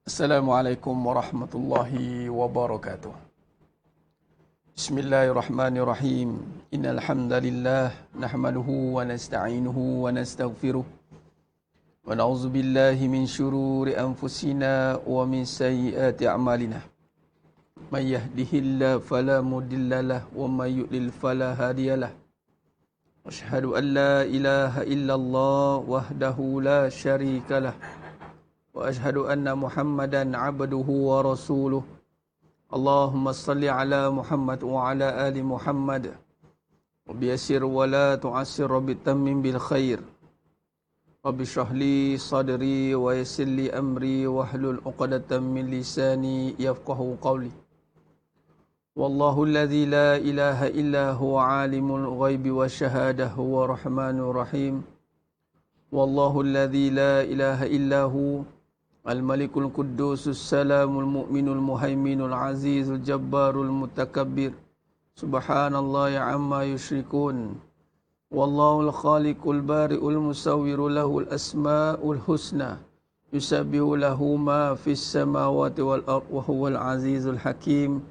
Assalamualaikum warahmatullahi wabarakatuh. Bismillahirrahmanirrahim. Innal hamdalillah nahmaduhu wa nasta'inuhu wa nastaghfiruh. Wa na'udzu billahi min shururi anfusina wa min sayyiati a'malina. May yahdihillahu fala mudhillalah wa may yudlil fala hadiyalah. Asyhadu an la ilaha illallah wahdahu la syarikalah. Wa ashhadu anna Muhammadan abduhu wa rasuluh. Allahumma salli ala Muhammad wa ala ali Muhammad. Wa biyassir wa la tu'assir wa bitammim bil khair. Rabbi shrah li sadri wa yassir li amri wa hlul 'uqdatam min lisani yafqahu qawli. Wallahu alladhi la ilaha illa huwa alimul ghaibi wasyahadah huwa rahmanur rahim. Wallahu alladhi la ilaha illa huwa Al-Malikul Quddusus Salamul Mu'minul Muhaiminul Azizul Jabbarul Mutakabbir. Subhanallah ya amma yushrikun. Wallahul Khaliqul Bari'ul Musawwiru lahul asma'ul husna. Yusabbihu lahu ma fis samawati wal ard wa huwal azizul hakim.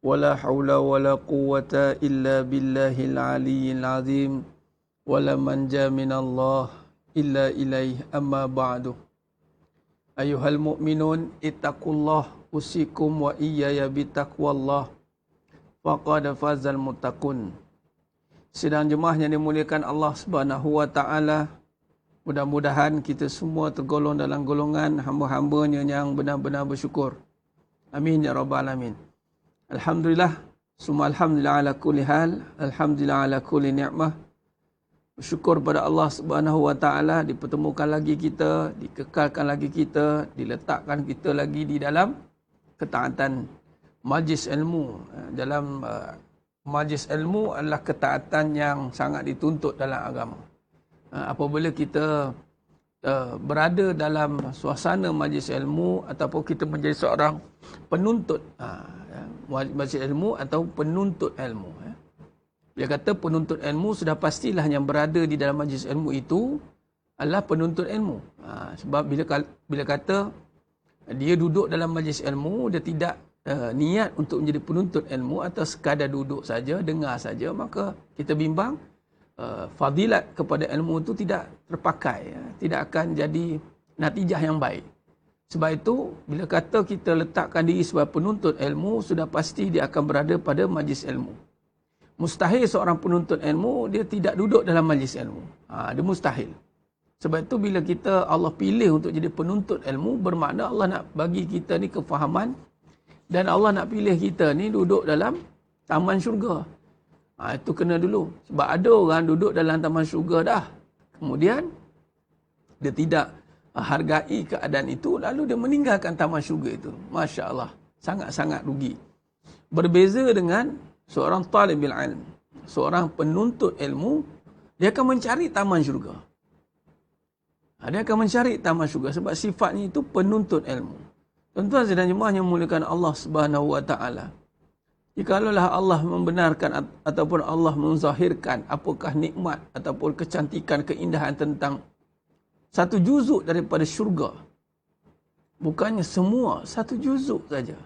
Wala hawla wala quwwata illa billahil aliyyil azim. Wala manja minallah illa ilaih amma ba'du. Ayuhal mu'minun ittaqullah usikum wa iyaya bitaqwallah faqad fazal muttaqun. Sidang jemaah yang dimuliakan Allah Subhanahu wa taala, mudah-mudahan kita semua tergolong dalam golongan hamba-hambanya yang benar-benar bersyukur. Amin ya rabbal alamin. Alhamdulillah, summa alhamdulillah ala kulli hal, alhamdulillah ala kulli ni'mah. Bersyukur pada Allah Subhanahu wa taala dipertemukan lagi kita, dikekalkan lagi kita, diletakkan kita lagi di dalam ketaatan majlis ilmu. Dalam majlis ilmu adalah ketaatan yang sangat dituntut dalam agama. Apabila kita berada dalam suasana majlis ilmu ataupun kita menjadi seorang penuntut majlis ilmu atau penuntut ilmu, dia kata penuntut ilmu sudah pastilah yang berada di dalam majlis ilmu itu adalah penuntut ilmu. Sebab bila kata dia duduk dalam majlis ilmu, dia tidak niat untuk menjadi penuntut ilmu atau sekadar duduk saja, dengar saja, maka kita bimbang fadilat kepada ilmu itu tidak terpakai, tidak akan jadi natijah yang baik. Sebab itu, bila kata kita letakkan diri sebagai penuntut ilmu, sudah pasti dia akan berada pada majlis ilmu. Mustahil seorang penuntut ilmu dia tidak duduk dalam majlis ilmu. Dia mustahil. Sebab itu bila kita Allah pilih untuk jadi penuntut ilmu, bermakna Allah nak bagi kita ni kefahaman dan Allah nak pilih kita ni duduk dalam taman syurga. Itu kena dulu. Sebab ada orang duduk dalam taman syurga dah. Kemudian dia tidak hargai keadaan itu, lalu dia meninggalkan taman syurga itu. Masya Allah. Sangat-sangat rugi. Berbeza dengan seorang talibul ilm, seorang penuntut ilmu, dia akan mencari taman syurga. Dia akan mencari taman syurga sebab sifatnya itu penuntut ilmu. Tuan-tuan dan jemaah yang memuliakan Allah Subhanahu wa taala, jikalau Allah membenarkan ataupun Allah menzahirkan apakah nikmat ataupun kecantikan, keindahan tentang satu juzuk daripada syurga, bukannya semua, satu juzuk saja,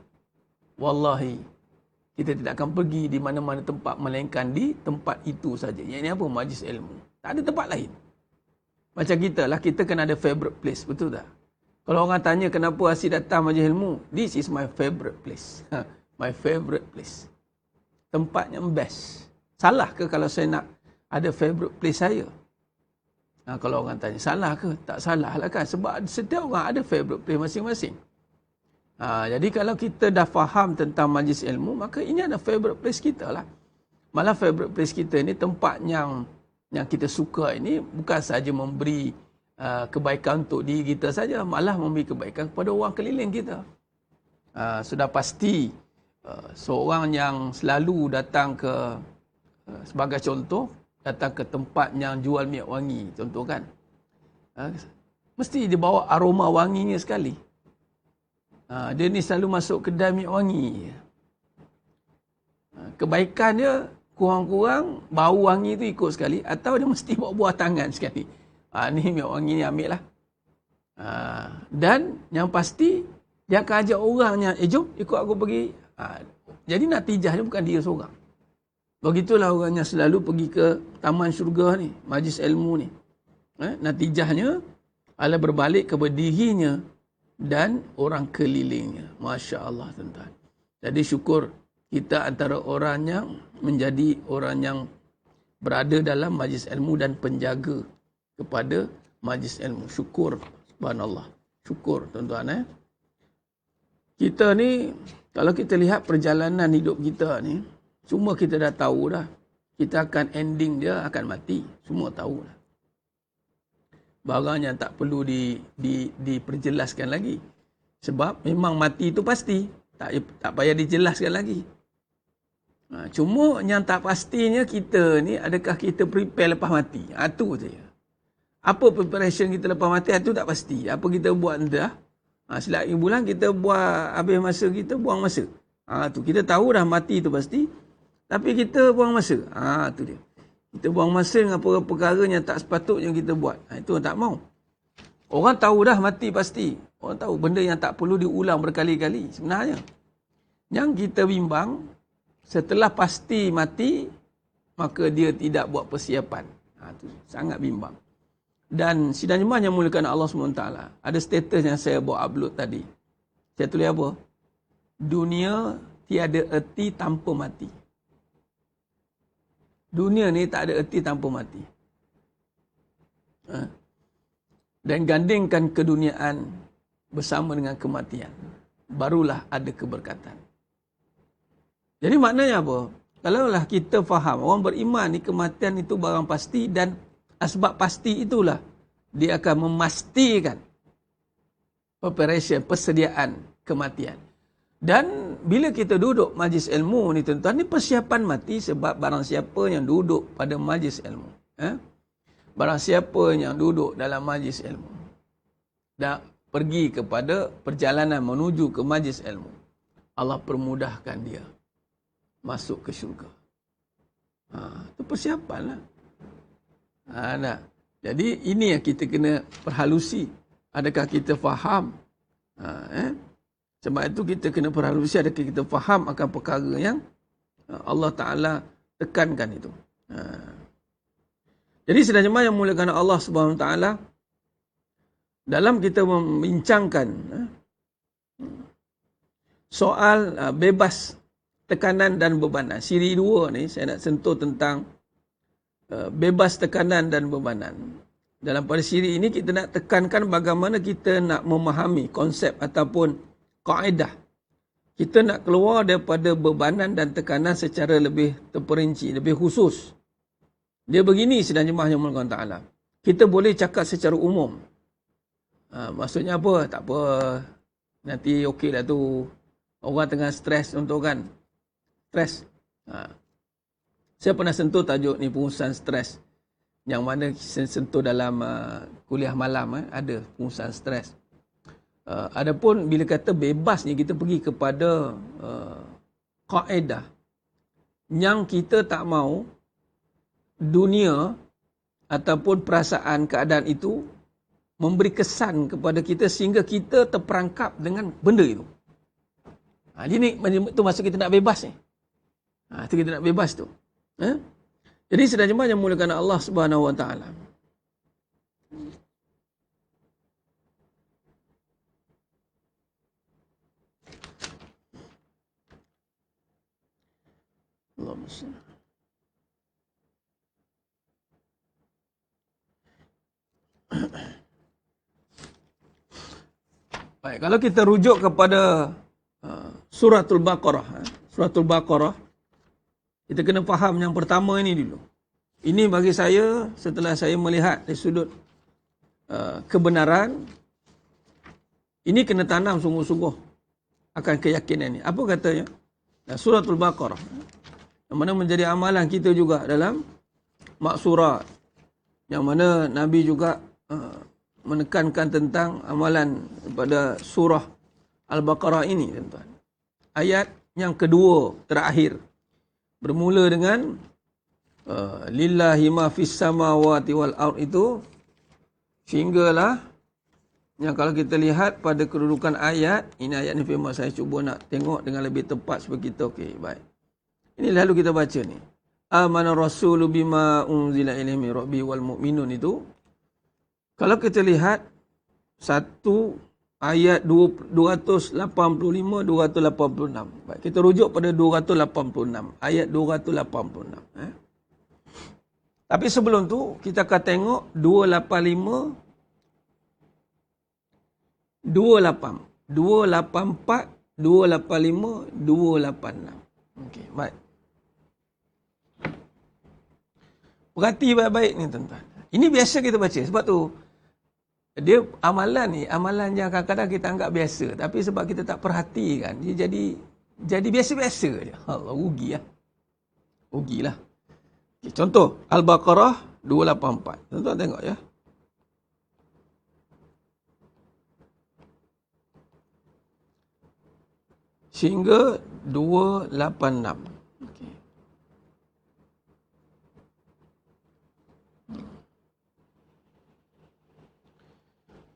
wallahi kita tidak akan pergi di mana-mana tempat melainkan di tempat itu saja. Yang ini apa? Majlis ilmu. Tak ada tempat lain. Macam kita lah, kita kan ada favorite place, betul tak? Kalau orang tanya kenapa asyik datang majlis ilmu, this is my favorite place. My favorite place. Tempat yang best. Salah ke kalau saya nak ada favorite place saya? Kalau orang tanya, salah ke? Tak salah lah kan. Sebab setiap orang ada favorite place masing-masing. Jadi kalau kita dah faham tentang majlis ilmu, maka ini adalah favorite place kita lah. Malah favorite place kita ni tempat yang kita suka ini bukan saja memberi kebaikan untuk diri kita saja, malah memberi kebaikan kepada orang keliling kita. Sudah pasti seorang yang selalu datang ke, sebagai contoh, datang ke tempat yang jual minyak wangi, contoh kan, mesti dia bawa aroma wanginya sekali. Dia ni selalu masuk kedai minyak wangi. Kebaikan dia kurang-kurang bau wangi tu ikut sekali, atau dia mesti bawa buah tangan sekali. Ni orang ini ambil lah. Dan yang pasti, dia akan ajak orangnya, jom ikut aku pergi. Jadi natijahnya bukan dia seorang. Begitulah orangnya selalu pergi ke taman syurga ni, majlis ilmu ni. Natijahnya adalah berbalik kepada dirinya dan orang kelilingnya. Masya Allah, tuan-tuan. Jadi syukur kita antara orang yang menjadi orang yang berada dalam majlis ilmu dan penjaga kepada majlis ilmu. Syukur, subhanallah. Syukur, tuan-tuan. Kita ni, kalau kita lihat perjalanan hidup kita ni, semua kita dah tahu dah. Kita akan ending dia akan mati. Semua tahu dah. Barang yang tak perlu diperjelaskan lagi. Sebab memang mati itu pasti. Tak payah dijelaskan lagi. Cuma yang tak pastinya kita ni, adakah kita prepare lepas mati? Itu saja. Apa preparation kita lepas mati, itu tak pasti. Apa kita buat entah. Selagi bulan kita buat, habis masa kita buang masa. Tu kita tahu dah mati itu pasti. Tapi kita buang masa. Itu dia. Kita buang masa dengan perkara yang tak sepatutnya kita buat. Itu orang tak mau. Orang tahu dah mati pasti. Orang tahu benda yang tak perlu diulang berkali-kali sebenarnya. Yang kita bimbang, setelah pasti mati, maka dia tidak buat persiapan. Itu sangat bimbang. Dan sidang jemaah yang muliakan Allah SWT, ada status yang saya buat upload tadi. Saya tulis apa? Dunia tiada erti tanpa mati. Dunia ni tak ada erti tanpa mati. Dan gandingkan keduniaan bersama dengan kematian. Barulah ada keberkatan. Jadi maknanya apa? Kalaulah kita faham, orang beriman ni kematian itu barang pasti dan sebab pasti itulah dia akan memastikan preparation, persediaan kematian. Dan bila kita duduk majlis ilmu ni tuan-tuan, ni persiapan mati sebab barang siapa yang duduk pada majlis ilmu. Barang siapa yang duduk dalam majlis ilmu dan pergi kepada perjalanan menuju ke majlis ilmu, Allah permudahkan dia masuk ke syurga. Itu persiapan lah. Jadi ini yang kita kena perhalusi. Adakah kita faham? Sebab itu kita kena perhalusi, adakah kita faham akan perkara yang Allah Ta'ala tekankan itu. Jadi sedang jemaah yang muliakan Allah Subhanahu Wa Ta'ala, dalam kita membincangkan soal bebas tekanan dan bebanan. Siri 2 ni saya nak sentuh tentang bebas tekanan dan bebanan. Dalam pada siri ini kita nak tekankan bagaimana kita nak memahami konsep ataupun kaedah. Kita nak keluar daripada bebanan dan tekanan secara lebih terperinci, lebih khusus. Dia begini sedang jemaah yang muliakan Ta'ala. Kita boleh cakap secara umum. Maksudnya apa? Tak apa. Nanti okey dah tu. Orang tengah stres untuk kan. Stres. Saya pernah sentuh tajuk ni, pengurusan stres. Yang mana saya sentuh dalam kuliah malam. Ada pengurusan stres. Adapun bila kata bebas ni, kita pergi kepada kaedah. Yang kita tak mau dunia ataupun perasaan keadaan itu memberi kesan kepada kita sehingga kita terperangkap dengan benda itu. Jadi itu maksud kita nak bebas ni. Itu kita nak bebas tu. Jadi sedang jemaah yang muliakan Allah Subhanahu Wa Ta'ala. Allahumma salli. Baik, kalau kita rujuk kepada suratul Baqarah. Suratul Baqarah, kita kena faham yang pertama ini dulu. Ini bagi saya, setelah saya melihat dari sudut kebenaran, ini kena tanam sungguh-sungguh akan keyakinan ini. Apa katanya? Suratul Baqarah, yang mana menjadi amalan kita juga dalam maksurat, yang mana Nabi juga menekankan tentang amalan pada surah Al-Baqarah ini, tuan-tuan. Ayat yang kedua terakhir bermula dengan lillahi ma fis samawati wal ard, itu Sehinggalah yang kalau kita lihat pada kedudukan ayat, ini ayat ni memang saya cuba nak tengok dengan lebih tepat supaya kita okey, baik. Ini lalu kita baca ni. Amana rasulu bima unzila ilaihi min rabbi wal mu'minun itu. Kalau kita lihat satu ayat 285 286. Baik, kita rujuk pada 286, ayat 286. Tapi sebelum tu kita akan tengok 285 284 285 286. Okey, baik. Perhati baik-baik ni tuan-tuan. Ini biasa kita baca sebab tu dia amalan ni, amalan yang kadang-kadang kita anggap biasa, tapi sebab kita tak perhatikan, dia jadi biasa-biasa je. Allah, rugi lah. Rugilah. Okay, contoh Al-Baqarah 284. Tuan-tuan tengok ya. Sehingga 286. Okey.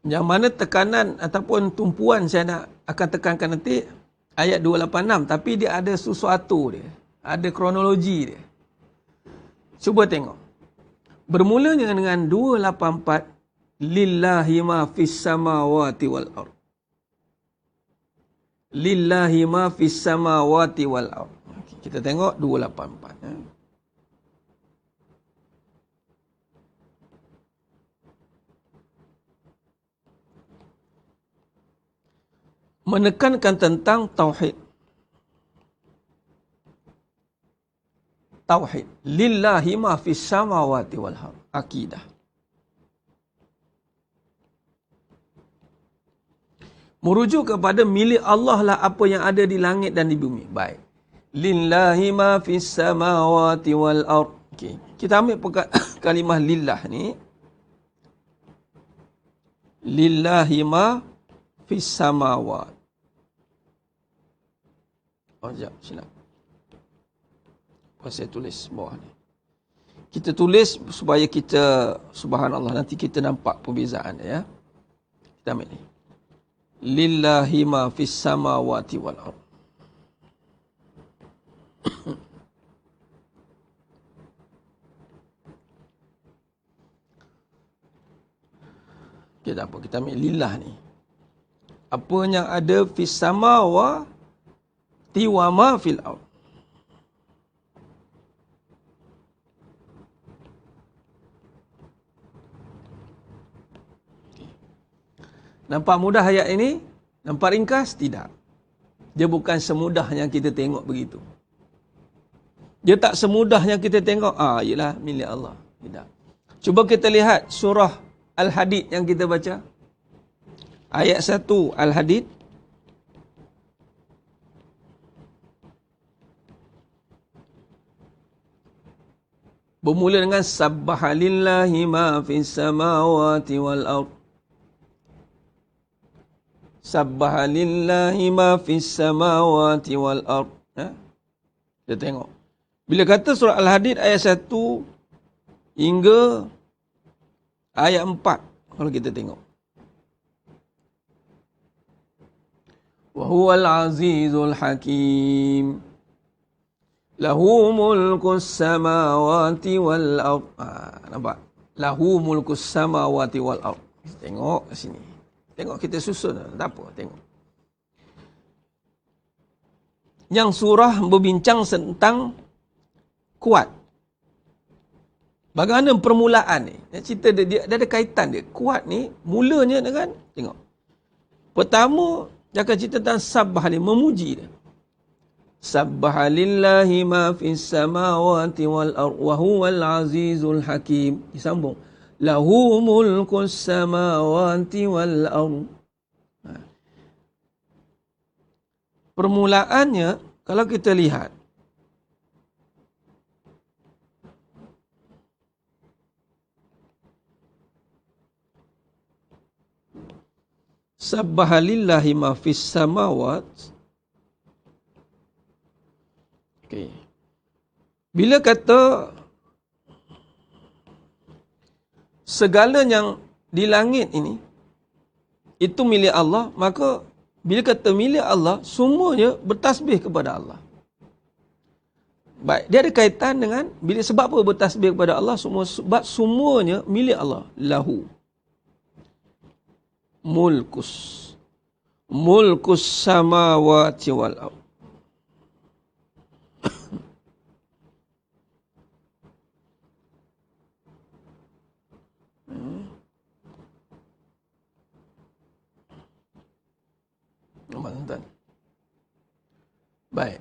Yang mana tekanan ataupun tumpuan saya akan tekankan nanti ayat 286, tapi dia ada sesuatu dia. Ada kronologi dia. Cuba tengok. Bermulanya dengan 284, lillahi ma fis samawati wal ard. Lillahi ma fis samawati wal ard. Okay, kita tengok 284 ya. Menekankan tentang tauhid. Tauhid. Lillahi ma fis samawati wal ard. Akidah. Merujuk kepada milik Allah lah apa yang ada di langit dan di bumi. Baik. Lillahi ma fis samawati wal ard. Okey. Kita ambil kalimah lillah ni. Lillahi ma fis samawat. Oh, sekejap. Silap. Saya tulis bawah ni. Kita tulis supaya kita, subhanallah, nanti kita nampak perbezaan ya. Kita ambil ni. Lillahi ma fis samawati wal ard. Okay, tak apa. Kita ambil lillah ni. Apa yang ada fis samawati wa ma fil ard. Nampak mudah ayat ini? Nampak ringkas? Tidak. Dia bukan semudah yang kita tengok begitu. Dia tak semudah yang kita tengok, ialah milik Allah. Tidak. Cuba kita lihat surah Al-Hadid yang kita baca. Ayat 1 Al-Hadid. Bermula dengan sabbaha lillahi ma fis samawati wal ard. Sabbaha lillahi ma fis samawati wal ard. Kita tengok. Bila kata surah Al-Hadid ayat 1 hingga ayat 4, kalau kita tengok. Wa huwal azizul hakim. Lahu mulkus samawati wal ard. Nampak? Lahu mulkus samawati wal ard. Tengok kat sini. Tengok kita susun. Tak apa, tengok. Yang surah berbincang tentang kuat. Bagaimana permulaan ni? Cerita dia ada kaitan dia. Kuat ni mulanya dengan, tengok. Pertama, dia akan cerita tentang sabbah ni, memuji dia. Sabbaha lillahi ma fis samawati wal ard wa huwal azizul hakim. Disambung. Lahu mulkus samawati wal ard. Permulaannya, kalau kita lihat, sabbaha lillahi ma fis samawat. Okay. Bila kata segala yang di langit ini itu milik Allah, maka bila kata milik Allah, semuanya bertasbih kepada Allah. Baik, dia ada kaitan dengan bila sebab apa bertasbih kepada Allah, sebab semuanya milik Allah. Lahu mulkus samawati wal ardh. Tuan. Baik.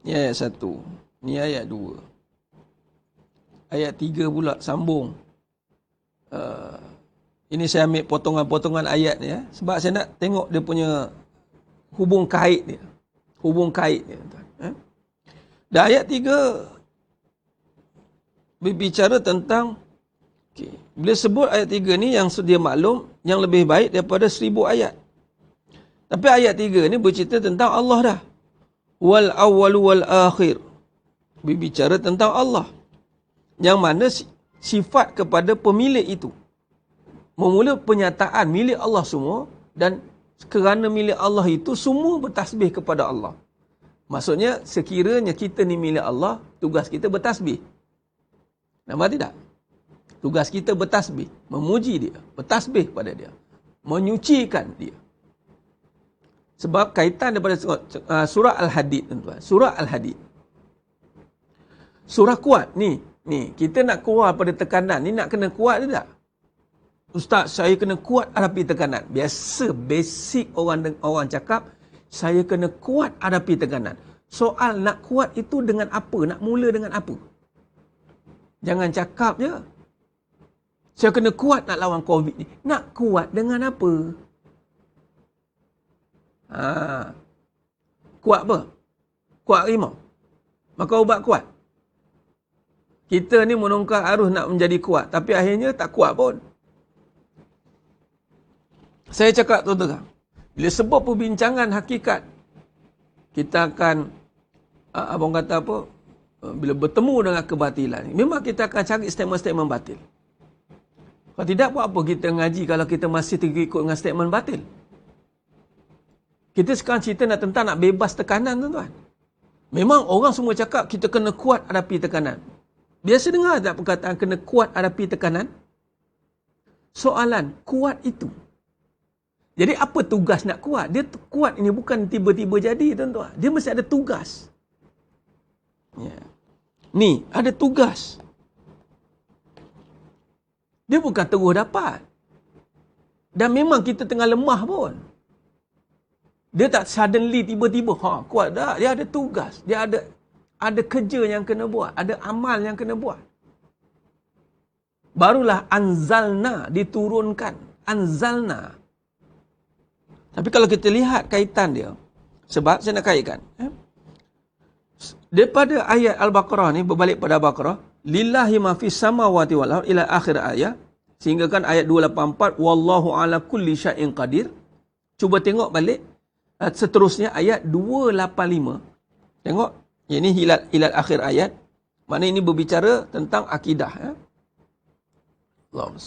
Ni ayat 1. Ni ayat 2. Ayat 3 pula sambung. Ini saya ambil potongan-potongan ayat ni ya. Sebab saya nak tengok dia punya hubung kait dia. Hubung kait dia. Dan ayat 3 berbicara tentang bila sebut ayat 3 ni yang sedia maklum, yang lebih baik daripada 1000 ayat. Tapi ayat 3 ni bercerita tentang Allah dah. Wal awwalu wal akhir. Berbicara tentang Allah. Yang mana sifat kepada pemilik itu. Memula penyataan milik Allah semua, dan kerana milik Allah itu semua bertasbih kepada Allah. Maksudnya sekiranya kita ni milik Allah, tugas kita bertasbih. Nampak tidak? Tugas kita bertasbih, memuji dia, bertasbih pada dia, menyucikan dia. Sebab kaitan daripada surah Al-Hadid, tuan-tuan. Surah Al-Hadid. Surah kuat ni kita nak keluar pada tekanan ni, nak kena kuat ke tak? Ustaz, saya kena kuat hadapi tekanan. Biasa basic orang cakap, saya kena kuat hadapi tekanan. Soal nak kuat itu dengan apa? Nak mula dengan apa? Jangan cakap je. Saya kena kuat nak lawan COVID ni. Nak kuat dengan apa? Kuat apa? Kuat rimau. Maka ubat kuat. Kita ni menongkar arus nak menjadi kuat. Tapi akhirnya tak kuat pun. Saya cakap terang. Bila sebab perbincangan hakikat, kita akan, abang kata apa, bila bertemu dengan kebatilan ni, memang kita akan cari statement-statement batil. Kalau tidak, buat apa kita ngaji kalau kita masih terikut dengan statement batil? Kita sekarang cerita tentang nak bebas tekanan, tuan-tuan. Memang orang semua cakap kita kena kuat hadapi tekanan. Biasa dengar tak perkataan kena kuat hadapi tekanan? Soalan, kuat itu. Jadi apa tugas nak kuat? Dia kuat ini bukan tiba-tiba jadi, tuan-tuan. Dia mesti ada tugas. Ya. Ni, ada tugas. Dia bukan terus dapat. Dan memang kita tengah lemah pun. Dia tak suddenly tiba-tiba, kuat dah. Dia ada tugas. Dia ada kerja yang kena buat. Ada amal yang kena buat. Barulah anzalna diturunkan. Anzalna. Tapi kalau kita lihat kaitan dia, sebab saya nak kaitkan. Daripada ayat Al-Baqarah ni, berbalik pada Al-Baqarah, lillahi ma fis samawati wal ardh ila akhir ayat, sehingga kan ayat 284, wallahu ala kulli syai'in qadir. Cuba tengok balik seterusnya ayat 285. Tengok, ini hilal akhir ayat. Maknanya ini berbicara tentang akidah, ya. Allahumma.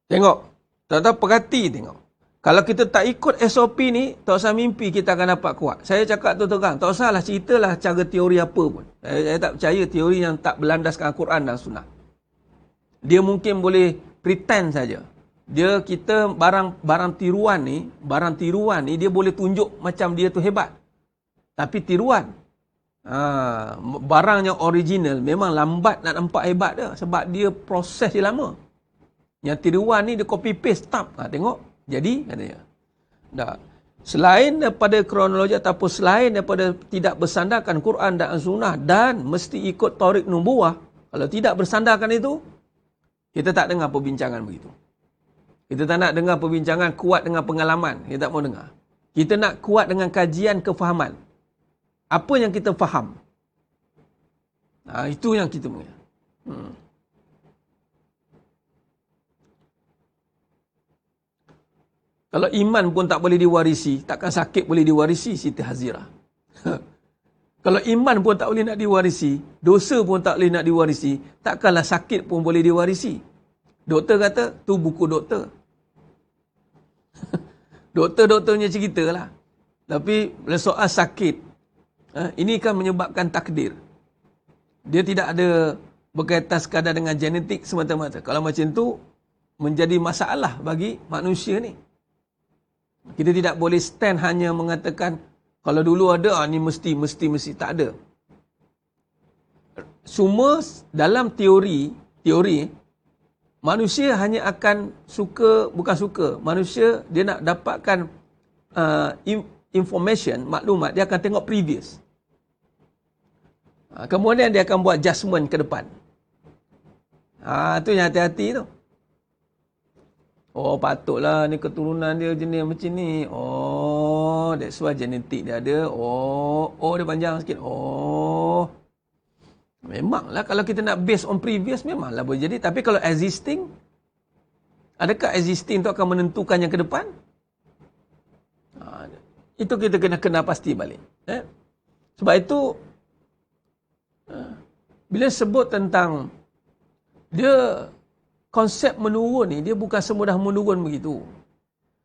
Tengok, tak perhati tengok. Kalau kita tak ikut SOP ni, tak usah mimpi kita akan dapat kuat. Saya cakap terang, tak usahlah ceritalah cara teori apa pun. Saya tak percaya teori yang tak berlandaskan Al-Quran dan Sunnah. Dia mungkin boleh pretend saja. Kita barang tiruan ni dia boleh tunjuk macam dia tu hebat. Tapi tiruan, barang yang original memang lambat nak nampak hebat dia. Sebab dia proses dia lama. Yang tiruan ni dia copy paste, tengok. Jadi, katanya. Dah. Selain daripada kronologi ataupun selain daripada tidak bersandarkan Quran dan Sunnah dan mesti ikut tarik nubuwah, kalau tidak bersandarkan itu, kita tak dengar perbincangan begitu. Kita tak nak dengar perbincangan kuat dengan pengalaman. Kita tak mau dengar. Kita nak kuat dengan kajian kefahaman. Apa yang kita faham. Itu yang kita punya. Kalau iman pun tak boleh diwarisi, takkan sakit boleh diwarisi, Siti Hazirah. Kalau iman pun tak boleh nak diwarisi, dosa pun tak boleh nak diwarisi, takkanlah sakit pun boleh diwarisi. Doktor kata, tu buku doktor. Doktor-doktornya cerita lah. Tapi soal sakit, ini kan menyebabkan takdir. Dia tidak ada berkaitan sekadar dengan genetik semata-mata. Kalau macam tu, menjadi masalah bagi manusia ni. Kita tidak boleh stand hanya mengatakan, kalau dulu ada, ni mesti. Tak ada. Semua dalam teori, manusia hanya akan bukan suka. Manusia, dia nak dapatkan information, maklumat, dia akan tengok previous. Kemudian dia akan buat judgement ke depan. Itu yang hati-hati tu. Oh, patutlah ni keturunan dia jenis macam ni. Oh, that's why genetik dia ada. Oh, dia panjang sikit. Oh. Memanglah kalau kita nak based on previous, memanglah boleh jadi. Tapi kalau existing, adakah existing tu akan menentukan yang ke depan? Itu kita kena pasti balik. Sebab itu, bila sebut tentang dia konsep menurun ni, dia bukan semudah menurun begitu.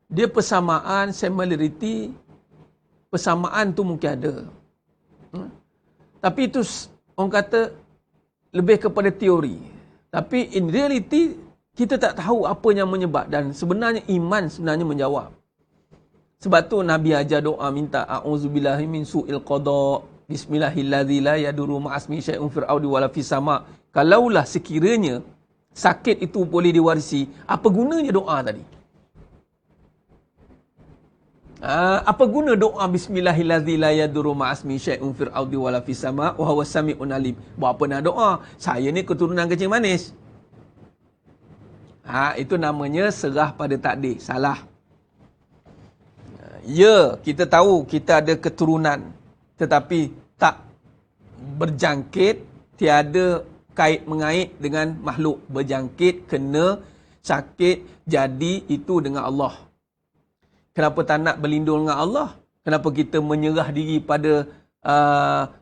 Dia persamaan, similarity, persamaan tu mungkin ada. Tapi itu orang kata lebih kepada teori. Tapi in reality, kita tak tahu apa yang menyebab. Dan sebenarnya iman sebenarnya menjawab. Sebab tu Nabi ajar doa minta a'udzubillahi min su'il qada, bismillahilladzi la yadurru ma'asmi syai'un fil ardi wala fis sama'. Kalaulah sekiranya sakit itu boleh diwarisi, apa gunanya doa tadi? Apa guna doa bismillahilladzi la yadurru ma'asmi syai'un fil ardi wala fis sama' wa huwas sami'un alim? Buat apa nak doa? Saya ni keturunan kencing manis. Itu namanya serah pada takdir. Salah. Ya, kita tahu kita ada keturunan, tetapi tak berjangkit, tiada kait mengait dengan makhluk. Berjangkit, kena, sakit, jadi itu dengan Allah. Kenapa tak nak berlindung dengan Allah? Kenapa kita menyerah diri pada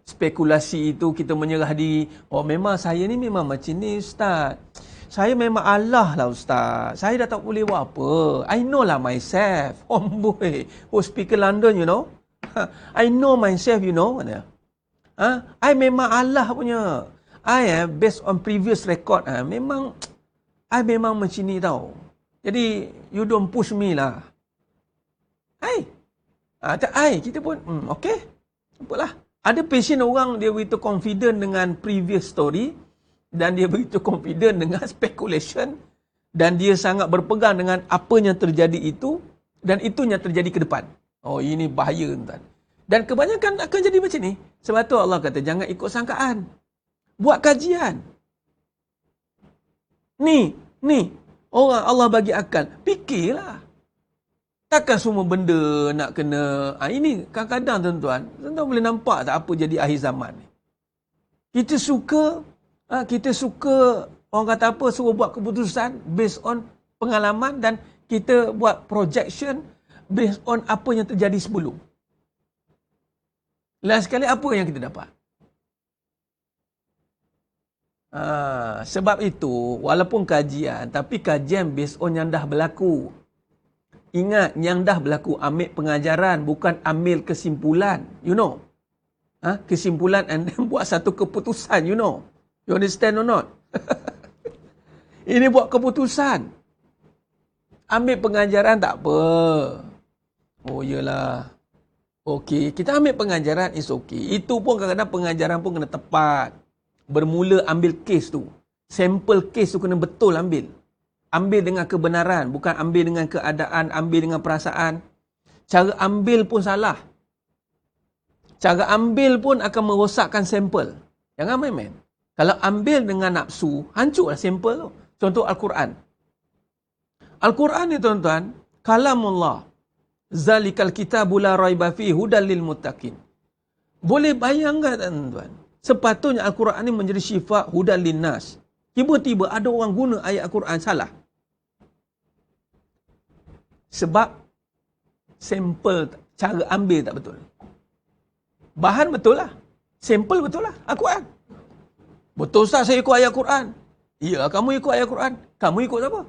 spekulasi itu? Kita menyerah diri, oh memang saya ni memang macam ni Ustaz. Saya memang Allah lah Ustaz. Saya dah tak boleh buat apa. I know lah myself. Boy. Speaker London, you know. I know myself, you know. I memang Allah punya. I based on previous record, memang I memang macam ni tau. Jadi you don't push me lah. Kita pun okay. Apalah. Ada patient orang dia begitu confident dengan previous story dan dia begitu confident dengan speculation dan dia sangat berpegang dengan apa yang terjadi itu dan itu yang terjadi ke depan. Oh, ini bahaya tuan. Dan kebanyakan akan jadi macam ni. Sebab tu Allah kata jangan ikut sangkaan. Buat kajian. Ni. Orang Allah bagi akal. Fikirlah. Takkan semua benda nak kena... ini kadang-kadang tuan-tuan boleh nampak tak apa jadi akhir zaman ni. Kita suka, orang kata apa, suruh buat keputusan based on pengalaman dan kita buat projection based on apa yang terjadi sebelum. Last sekali apa yang kita dapat? Sebab itu, walaupun kajian, tapi kajian based on yang dah berlaku. Ingat, yang dah berlaku, ambil pengajaran, bukan ambil kesimpulan. You know? Kesimpulan and then buat satu keputusan, you know? You understand or not? Ini buat keputusan. Ambil pengajaran tak apa. Oh, yelah. Okey, kita ambil pengajaran, is okey. Itu pun kadang-kadang pengajaran pun kena tepat. Bermula ambil kes tu. Sampel kes tu kena betul ambil. Ambil dengan kebenaran. Bukan ambil dengan keadaan, ambil dengan perasaan. Cara ambil pun salah. Cara ambil pun akan merosakkan sampel. Jangan main-main. Kalau ambil dengan nafsu, hancurlah sampel tu. Contoh Al-Quran. Al-Quran ni tuan-tuan, kalamullah. Zalikal kitabu la raiba fihi hudal lil muttaqin. Boleh bayangkan tuan-tuan. Sepatutnya Al-Quran ni menjadi syifa hudal lin nas. Tiba-tiba ada orang guna ayat Al-Quran salah. Sebab sampel, cara ambil tak betul. Bahan betul lah. Simple betul lah, Al-Quran. Betul Ustaz, saya ikut ayat Quran. Ya, kamu ikut ayat Quran. Kamu ikut siapa?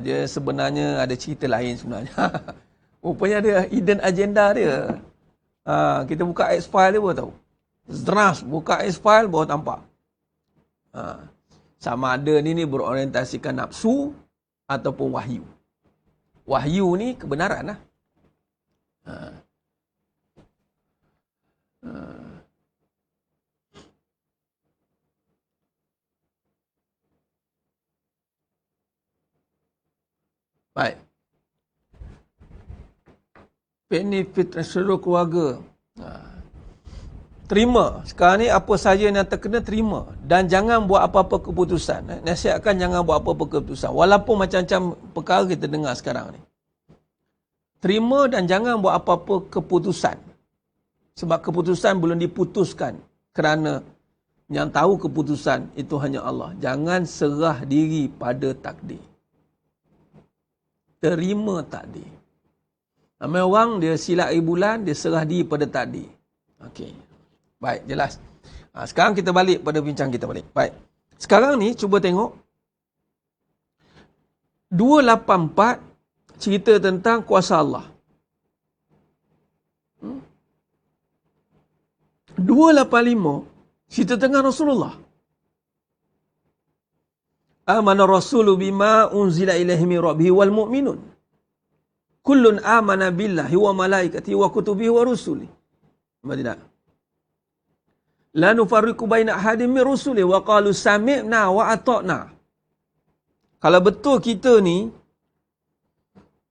Dia sebenarnya ada cerita lain sebenarnya. Rupanya ada hidden agenda dia. Kita buka X-File dia baru tahu. Zeras, buka X-File baru tampak. Sama ada ni berorientasikan nafsu ataupun wahyu. Wahyu ni kebenaran lah. Baik. Benefit seluruh keluarga. Terima. Sekarang ni apa saja yang terkena, terima. Dan jangan buat apa-apa keputusan. Nasihatkan jangan buat apa-apa keputusan. Walaupun macam-macam perkara kita dengar sekarang ni. Terima dan jangan buat apa-apa keputusan. Sebab keputusan belum diputuskan. Kerana yang tahu keputusan itu hanya Allah. Jangan serah diri pada takdir. Terima takdir. Ramai orang dia silap hari bulan, dia serah diri pada takdir. Okey. Baik, jelas. Sekarang kita balik pada bincang kita balik. Baik. Sekarang ni cuba tengok 284 cerita tentang kuasa Allah. 285 cerita tentang Rasulullah. Amana rasulu bima unzila ilaihi min rabbih wal mu'minun. Kullun amana billahi wa malaikatihi wa kutubihi wa rusuli. Tidak. La nufarriqu baina ahadin min rusuli wa qalu sami'na wa ata'na. Kalau betul kita ni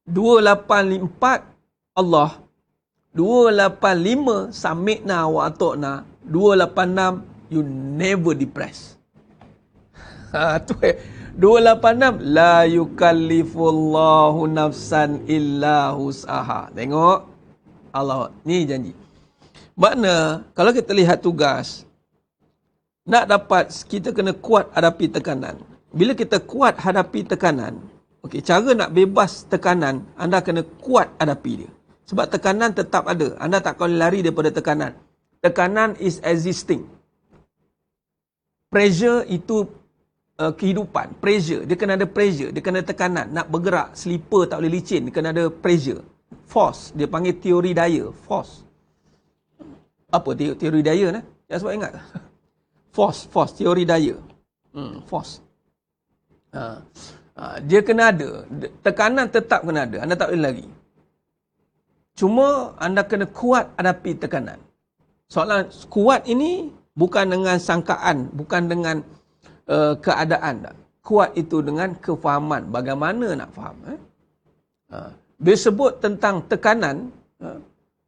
284 Allah, 285 sami'na wa ata'na, 286 you never depressed. Tu 286 la yukallifullahu nafsan illa hus'aha. Tengok Allah ni janji. Makna kalau kita lihat tugas nak dapat, kita kena kuat hadapi tekanan. Bila kita kuat hadapi tekanan, okey, cara nak bebas tekanan, anda kena kuat hadapi dia. Sebab tekanan tetap ada. Anda tak boleh lari daripada tekanan. Tekanan is existing. Pressure itu kehidupan. Pressure, dia kena ada pressure, dia kena tekanan. Nak bergerak, slipper tak boleh licin, dia kena ada pressure. Force, dia panggil teori daya. Force. Apa teori daya ni? Jangan sebab ingat. Force, teori daya. Force. Dia kena ada. Tekanan tetap kena ada. Anda tak boleh lari. Cuma anda kena kuat hadapi tekanan. Soalan kuat ini bukan dengan sangkaan, bukan dengan keadaan. Kuat itu dengan kefahaman. Bagaimana nak faham. Bila sebut tentang tekanan,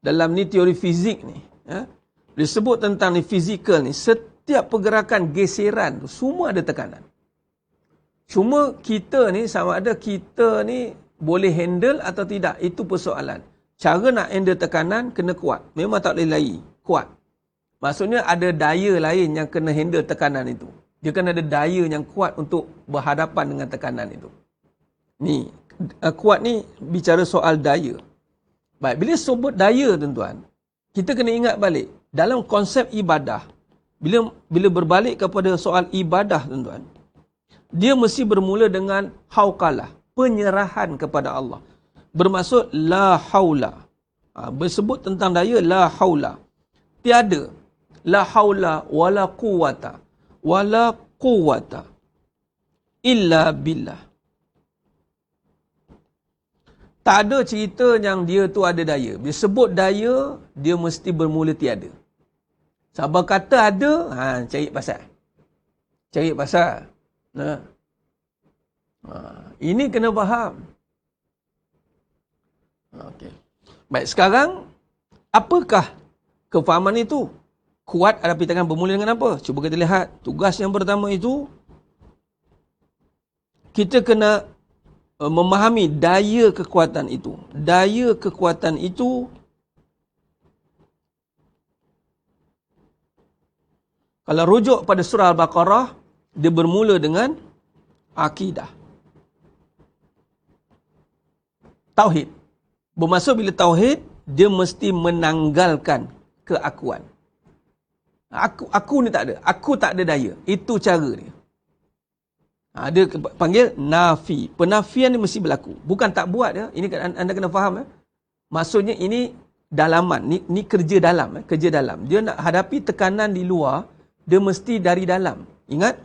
dalam ni teori fizik ni, bila sebut tentang ni fizikal ni, setiap pergerakan geseran tu semua ada tekanan. Cuma kita ni, sama ada kita ni boleh handle atau tidak, itu persoalan. Cara nak handle tekanan kena kuat. Memang tak boleh lari. Kuat. Maksudnya ada daya lain yang kena handle tekanan itu. Dia kena ada daya yang kuat untuk berhadapan dengan tekanan itu. Ni, kuat ni bicara soal daya. Baik, bila sebut daya tuan-tuan, kita kena ingat balik. Dalam konsep ibadah, bila berbalik kepada soal ibadah tuan-tuan, dia mesti bermula dengan hauqalah, penyerahan kepada Allah. Bermaksud la haula. Bersebut tentang daya, la haula. Tiada. La haula wala quwata. Wala quwata illa billah. Tak ada cerita yang dia tu ada daya. Bila sebut daya, dia mesti bermula tiada. Sabar kata ada, cari pasal. Cari pasal. Ini kena faham. Okey. Baik, sekarang apakah kefahaman itu? Kuat hadapi tekanan bermula dengan apa? Cuba kita lihat. Tugas yang pertama itu, kita kena memahami daya kekuatan itu. Daya kekuatan itu kalau rujuk pada surah Al-Baqarah, dia bermula dengan akidah. Tauhid. Bermaksud bila tauhid, dia mesti menanggalkan keakuan. Aku ni tak ada. Aku tak ada daya. Itu cara dia. Dia panggil nafi. Penafian ni mesti berlaku. Bukan tak buat ya. Ini anda kena faham ya. Maksudnya ini dalaman. Ni kerja dalam. Kerja dalam. Dia nak hadapi tekanan di luar. Dia mesti dari dalam. Ingat,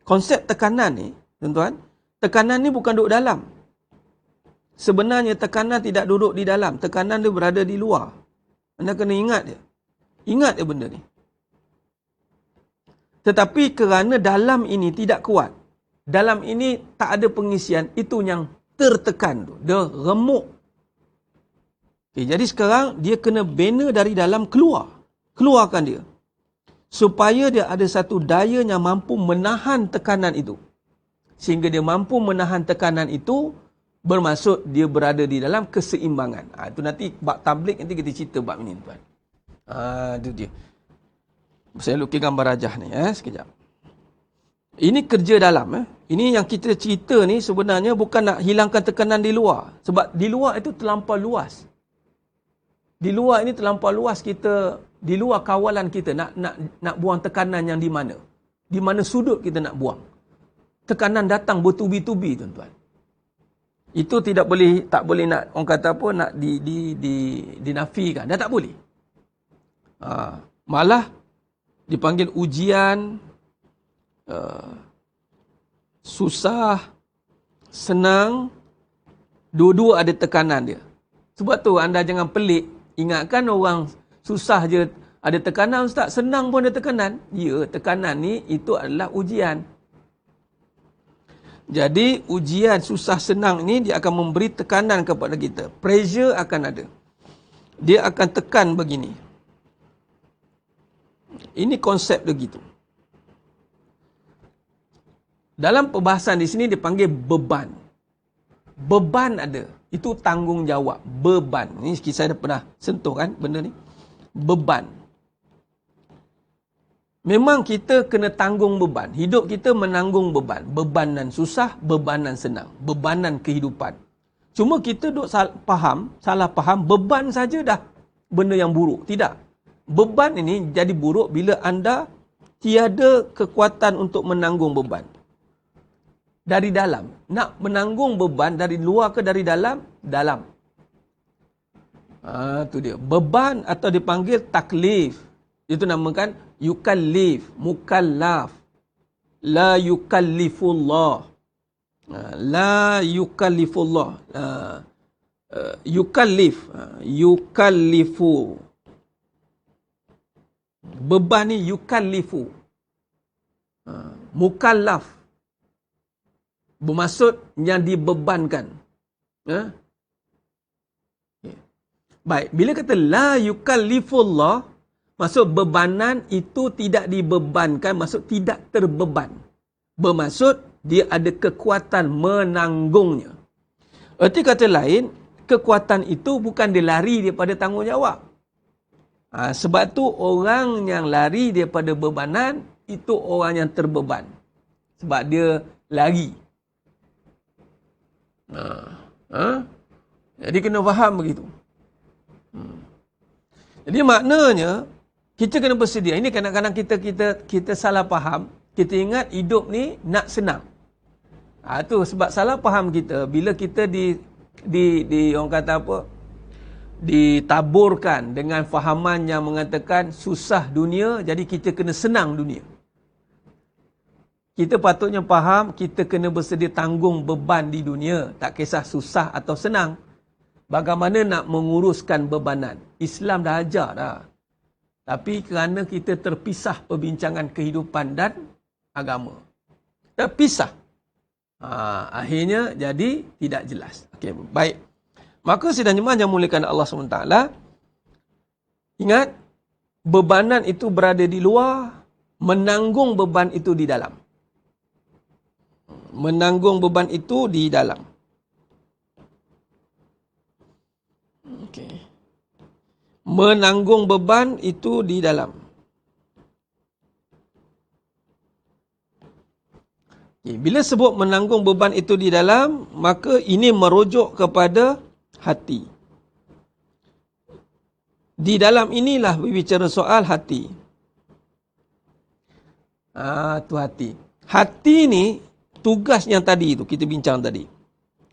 konsep tekanan ni, tuan-tuan, tekanan ni bukan duduk dalam. Sebenarnya tekanan tidak duduk di dalam. Tekanan dia berada di luar. Anda kena ingat dia. Ingat dia benda ni. Tetapi kerana dalam ini tidak kuat, dalam ini tak ada pengisian, itu yang tertekan tu. Dia remuk. Okay, jadi sekarang dia kena bina dari dalam keluar. Keluarkan dia. Supaya dia ada satu daya yang mampu menahan tekanan itu. Sehingga dia mampu menahan tekanan itu, bermaksud dia berada di dalam keseimbangan. Itu nanti bab tabligh, nanti kita cerita bab ini, tuan. Itu dia. Saya lukis gambar rajah ni, sekejap. Ini kerja dalam. Ini yang kita cerita ni sebenarnya bukan nak hilangkan tekanan di luar. Sebab di luar itu terlampau luas. Di luar ini terlampau luas kita, di luar kawalan kita nak buang tekanan yang di mana. Di mana sudut kita nak buang. Tekanan datang bertubi-tubi, tuan-tuan. Itu tak boleh nak, orang kata apa, nak dinafikan. Dah tak boleh. Malah dipanggil ujian, susah, senang, dua-dua ada tekanan dia. Sebab tu anda jangan pelik, ingatkan orang susah je ada tekanan, ustaz, senang pun ada tekanan. Ya, tekanan ni itu adalah ujian. Jadi ujian susah senang ni dia akan memberi tekanan kepada kita. Pressure akan ada. Dia akan tekan begini. Ini konsep begitu. Dalam perbahasan di sini dipanggil beban. Beban ada. Itu tanggungjawab. Beban. Ini saya dah pernah sentuh kan benda ni. Beban. Memang kita kena tanggung beban. Hidup kita menanggung beban. Bebanan susah, bebanan senang. Bebanan kehidupan. Cuma kita duk salah faham, beban saja dah benda yang buruk. Tidak. Beban ini jadi buruk bila anda tiada kekuatan untuk menanggung beban. Dari dalam. Nak menanggung beban dari luar ke dari dalam? Dalam. Itu dia. Beban atau dipanggil taklif. Itu namakan yukallif, mukallaf. La yukallifullah. La yukallifullah. Yukallif. Yukallifu. Beban ni yukallifu. Mukallaf. Bermaksud yang dibebankan. Baik, bila kata la yukallifullah, maksud bebanan itu tidak dibebankan, maksud tidak terbeban. Bermaksud dia ada kekuatan menanggungnya. Erti kata lain, kekuatan itu bukan dia lari daripada tanggungjawab. Sebab tu orang yang lari daripada bebanan, itu orang yang terbeban. Sebab dia lari. Jadi kena faham begitu. Jadi maknanya, kita kena bersedia. Ini kadang-kadang kita salah faham. Kita ingat hidup ni nak senang. Itu sebab salah faham kita. Bila kita orang kata apa, ditaburkan dengan fahaman yang mengatakan susah dunia, jadi kita kena senang dunia. Kita patutnya faham, kita kena bersedia tanggung beban di dunia. Tak kisah susah atau senang. Bagaimana nak menguruskan bebanan. Islam dah ajar dah. Tapi kerana kita terpisah perbincangan kehidupan dan agama. Terpisah. Akhirnya jadi tidak jelas. Okey, baik. Maka sidang jemaah yang muliakan Allah SWT, ingat, bebanan itu berada di luar, menanggung beban itu di dalam. Menanggung beban itu di dalam. Okey. Menanggung beban itu di dalam. Okay. Bila sebut menanggung beban itu di dalam, maka ini merujuk kepada hati. Di dalam inilah berbicara soal hati. Tu hati. Hati ni, tugas yang tadi itu, kita bincang tadi.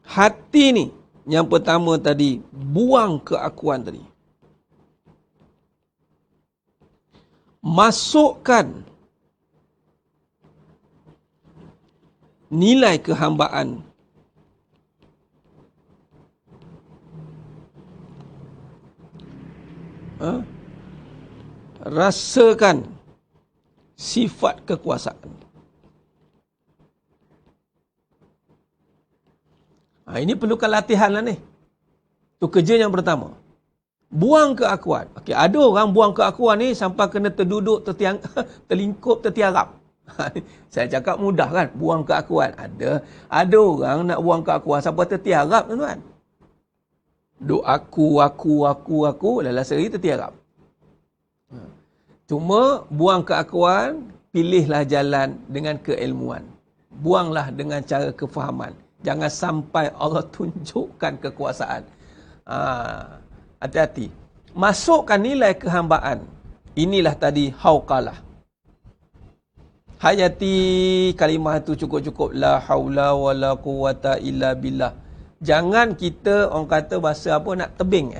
Hati ni, yang pertama tadi, buang keakuan tadi. Masukkan nilai kehambaan. Rasakan sifat kekuasaan. Ini perlukan latihan lah ni. Itu kerja yang pertama. Buang keakuan. Okey, ada orang buang keakuan ni sampai kena terduduk, terlingkup, tertiarap. Saya cakap mudah kan, buang keakuan. Ada orang nak buang keakuan sampai tertiarap, tuan-tuan. Duk aku, lelah seri tertiarap. Cuma buang keakuan, pilihlah jalan dengan keilmuan. Buanglah dengan cara kefahaman. Jangan sampai Allah tunjukkan kekuasaan. Hati-hati. Masukkan nilai kehambaan. Inilah tadi hauqalah. Hayati kalimah itu cukup-cukup. La haula wa la quwata illa billah. Jangan kita, orang kata bahasa apa, nak tebing.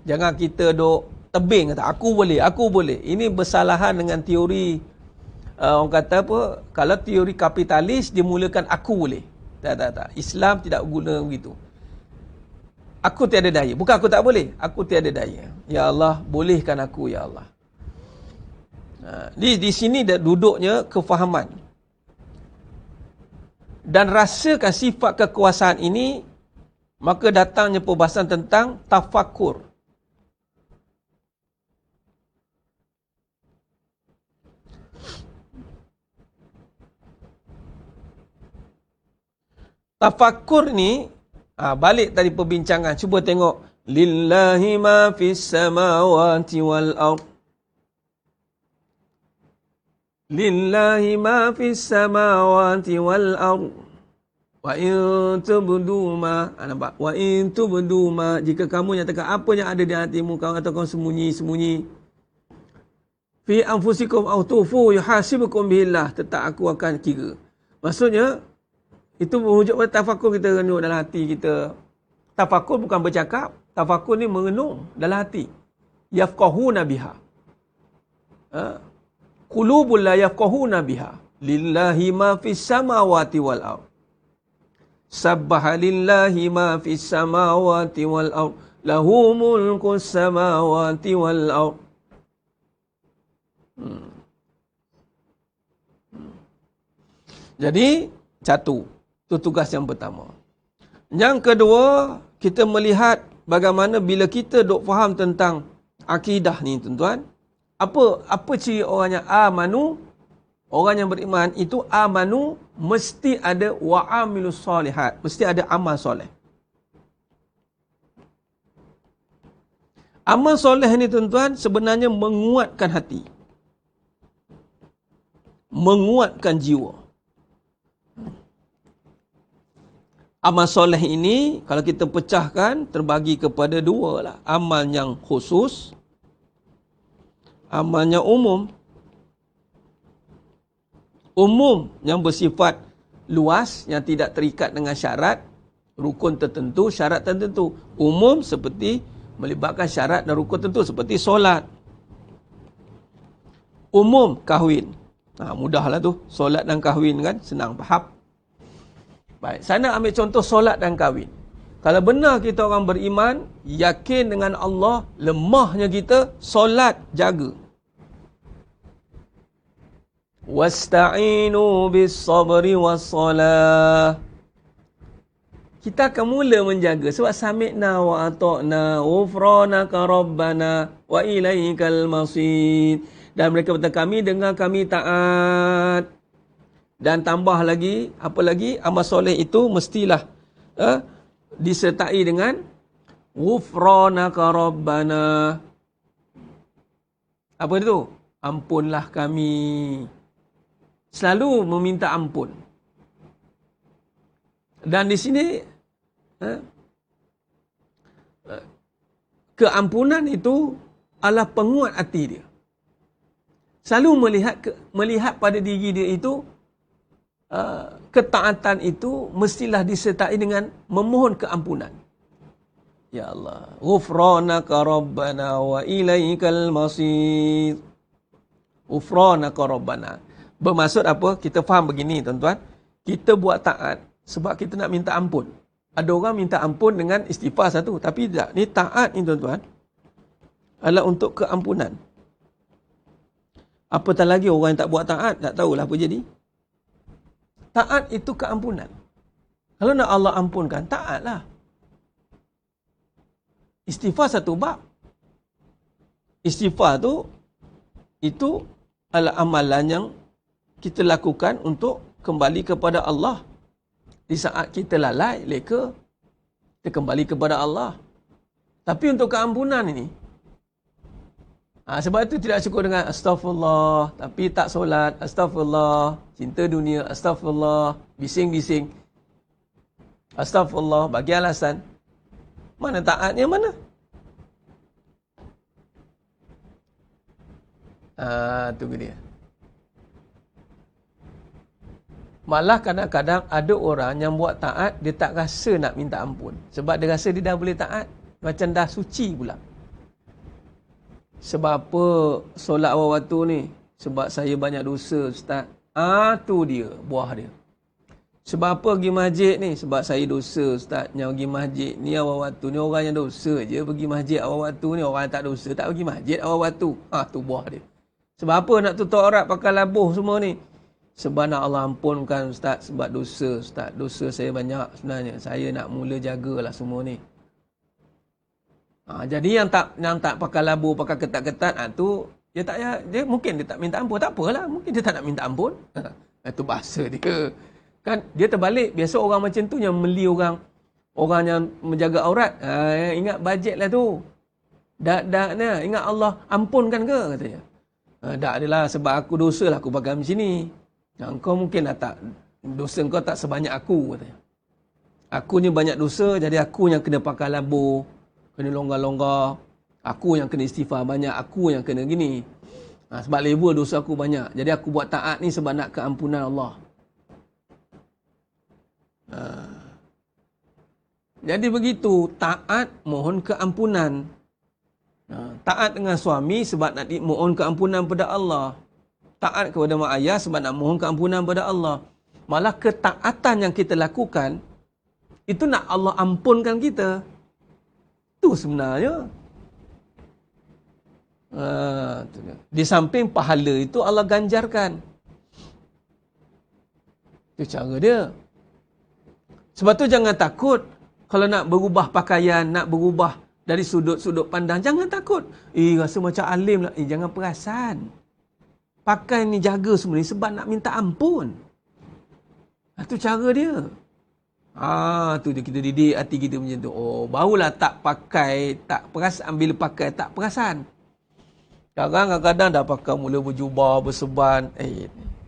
Jangan kita duk tebing. Kata, aku boleh. Ini bersalahan dengan teori, orang kata apa, kalau teori kapitalis dimulakan aku boleh. Tak. Islam tidak guna begitu. Aku tiada daya. Bukan aku tak boleh. Aku tiada daya. Ya Allah, bolehkan aku, Ya Allah. Di sini duduknya kefahaman. Dan rasakan sifat kekuasaan ini, maka datangnya perbahasan tentang tafakur. Tafakur ni, balik tadi perbincangan. Cuba tengok. Lillahi ma fis samawati wal ard. Lillahi ma fis samawati wal ard. Wa in tubdu ma. Nampak? Wa in tubdu ma. Jika kamu nyatakan apa yang ada di hatimu, kamu atau kamu sembunyi-sembunyi. Fi anfusikum aw tufu yuhasibukum bihillah. Tetap aku akan kira. Maksudnya, itu merujuk pada tafakur kita renung dalam hati kita. Tafakur bukan bercakap. Tafakur ni merenung dalam hati. Yafqahuna biha. Qulubul la yafqahuna biha. Lillahi ma fis samawati wal ard. Sabbaha lillahi ma fis samawati wal ard. Lahu mulkus samawati wal ard. Jadi, satu. Itu tugas yang pertama. Yang kedua, kita melihat bagaimana bila kita duk faham tentang akidah ni, tuan-tuan. Apa ciri orang yang amanu? Orang yang beriman itu amanu, mesti ada wa'amilus solihat. Mesti ada amal soleh. Amal soleh ni, tuan-tuan, sebenarnya menguatkan hati. Menguatkan jiwa. Amal soleh ini, kalau kita pecahkan, terbagi kepada dua lah. Amal yang khusus, amal yang umum. Umum yang bersifat luas, yang tidak terikat dengan syarat, rukun tertentu, syarat tertentu. Umum seperti melibatkan syarat dan rukun tertentu, seperti solat. Umum kahwin. Mudahlah tu, solat dan kahwin kan, senang faham. Baik, sana ambil contoh solat dan kahwin. Kalau benar kita orang beriman, yakin dengan Allah, lemahnya kita, solat jaga. Wasta'inu bis sabri was salah. Kita akan mula menjaga sebab sami'na wa ata'na ghufranaka rabbana wa ilaikal masir. Dan mereka berkata, kami dengar, kami taat. Dan tambah lagi, apa lagi? Amal soleh itu mestilah disertai dengan ghufranaka rabbana. Apa itu? Ampunlah kami. Selalu meminta ampun. Dan di sini keampunan itu adalah penguat hati dia. Selalu melihat pada diri dia itu, ketaatan itu mestilah disertai dengan memohon keampunan. Ya Allah, ghufranaka rabbana wa ilaikal masir. Ghufranaka rabbana. Bermaksud apa? Kita faham begini tuan-tuan. Kita buat taat sebab kita nak minta ampun. Ada orang minta ampun dengan istighfar satu. Tapi tidak. Ni taat ni tuan-tuan adalah untuk keampunan. Apatah lagi orang yang tak buat taat, tak tahulah apa jadi. Taat itu keampunan. Kalau nak Allah ampunkan, taatlah. Istighfar satu bab. Istighfar tu, itu adalah amalan yang kita lakukan untuk kembali kepada Allah. Di saat kita lalai, leka, kita kembali kepada Allah. Tapi untuk keampunan ini, sebab itu tidak cukup dengan astaghfirullah, tapi tak solat, astaghfirullah, cinta dunia, astaghfirullah, bising-bising, astaghfirullah, bagi alasan. Mana taatnya mana? Tunggu dia. Malah kadang-kadang ada orang yang buat taat, dia tak rasa nak minta ampun. Sebab dia rasa dia dah boleh taat, macam dah suci pula. Sebab apa solat awal waktu ni? Sebab saya banyak dosa, Ustaz. Tu dia, buah dia. Sebab apa pergi masjid ni? Sebab saya dosa, Ustaz. Yang pergi masjid ni awal waktu ni orang yang dosa je pergi masjid awal waktu ni. Orang yang tak dosa tak pergi masjid awal waktu. Tu buah dia. Sebab apa nak tutup aurat pakai labuh semua ni? Sebab nak Allah ampunkan, Ustaz. Sebab dosa, Ustaz. Dosa saya banyak sebenarnya. Saya nak mula jagalah semua ni. Jadi yang tak pakai labu, pakai ketat-ketat, tu dia mungkin dia tak minta ampun, tak apalah, mungkin dia tak nak minta ampun. Itu bahasa dia. Kan dia terbalik. Biasa orang macam tu yang meli orang yang menjaga aurat. Ingat bajetlah tu. Dak ingat Allah ampunkan ke katanya. Tak adalah, sebab aku dosa lah aku pakai macam ni. Kau mungkin tak, dosa kau tak sebanyak aku katanya. Aku ni banyak dosa, jadi aku yang kena pakai labu, kena longgar-longgar. Aku yang kena istighfar banyak. Aku yang kena gini. Sebab level dosa aku banyak. Jadi aku buat taat ni sebab nak keampunan Allah. Jadi begitu. Taat mohon keampunan. Taat dengan suami sebab nak mohon keampunan pada Allah. Taat kepada mak ayah sebab nak mohon keampunan pada Allah. Malah ketaatan yang kita lakukan, itu nak Allah ampunkan kita. Itu sebenarnya. Di samping pahala itu Allah ganjarkan. Itu cara dia. Sebab tu jangan takut kalau nak berubah pakaian, nak berubah dari sudut-sudut pandang. Jangan takut. Rasa macam alim lah. Jangan perasan. Pakai ni, jaga semua ni sebab nak minta ampun. Itu cara dia. Tu dia, kita didik hati kita macam tu. Barulah tak pakai, tak perasan. Bila pakai, tak perasan. Sekarang kadang-kadang dah pakai mula berjubah, berseban.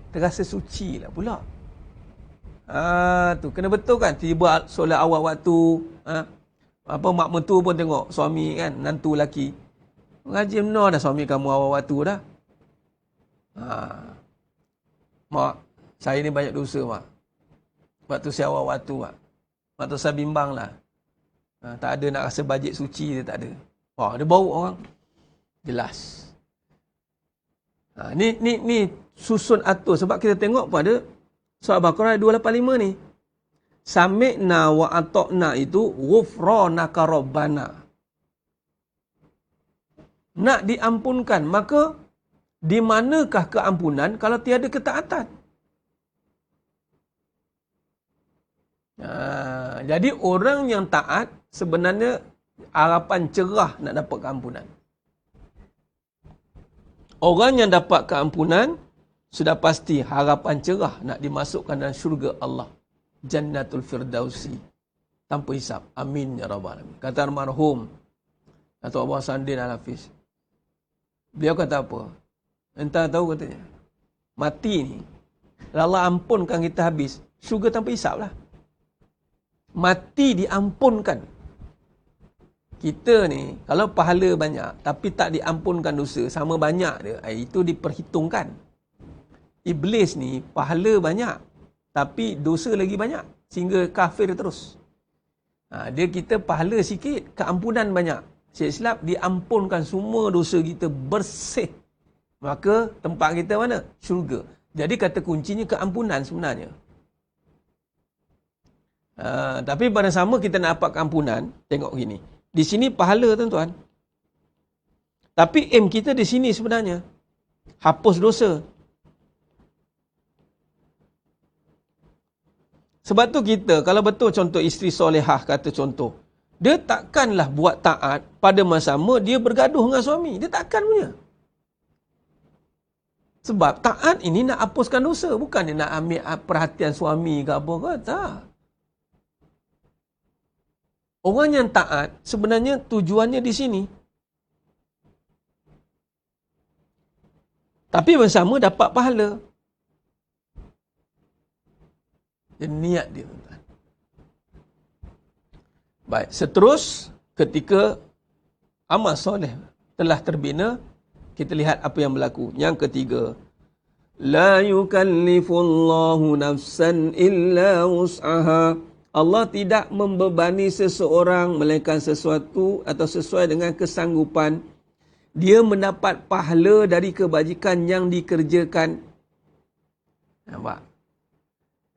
Terasa suci lah pula. Tu kena betul kan. Tiba solat awal waktu. Mak mentua pun tengok suami kan, nantu lelaki. Rajin benar dah suami kamu awal waktu dah. Mak, saya ni banyak dosa, Mak. Waktu saya awal waktu, Mak. Waktu saya bimbang lah. Tak ada nak rasa bajet suci dia, tak ada. Dia bau orang. Jelas. Ni susun atur. Sebab kita tengok pada surah Baqarah 285 ni. Sami'na wa ata'na itu ghufranaka rabbana. Nak diampunkan, maka di manakah keampunan kalau tiada ketaatan? Jadi orang yang taat sebenarnya harapan cerah nak dapat keampunan. Orang yang dapat keampunan sudah pasti harapan cerah nak dimasukkan dalam syurga Allah. Jannatul Firdausi. Tanpa hisap. Amin ya Rabbal Alamin. Kata almarhum Datuk Abah Sandin Al-Hafiz. Beliau kata apa? Entah tahu katanya. Mati ni, kalau Allah ampunkan kita habis, syurga tanpa hisap lah. Mati diampunkan. kita ni, kalau pahala banyak, tapi tak diampunkan dosa, sama banyak dia, itu diperhitungkan. Iblis ni, pahala banyak, tapi dosa lagi banyak, sehingga kafir terus. Dia kita pahala sikit, keampunan banyak. Silap diampunkan semua dosa kita bersih. Maka tempat kita mana? Syurga. Jadi kata kuncinya keampunan sebenarnya. Tapi pada sama kita nak dapat keampunan, tengok gini. Di sini pahala tuan-tuan. Tapi aim kita di sini sebenarnya. Hapus dosa. Sebab tu kita, kalau betul contoh isteri solehah kata contoh, dia takkanlah buat taat pada masa sama dia bergaduh dengan suami. Dia takkan punya. Sebab taat ini nak hapuskan dosa. Bukan dia nak ambil perhatian suami ke apa ke. Tak. Orang yang taat sebenarnya tujuannya di sini. Tapi bersama dapat pahala. Dia niat dia, tuan-tuan. Baik, seterus ketika amal soleh telah terbina, kita lihat apa yang berlaku. Yang ketiga, la yukallifullahu nafsan illa wus'aha. Allah tidak membebani seseorang melainkan sesuatu atau sesuai dengan kesanggupan. Dia mendapat pahala dari kebajikan yang dikerjakan. Nampak?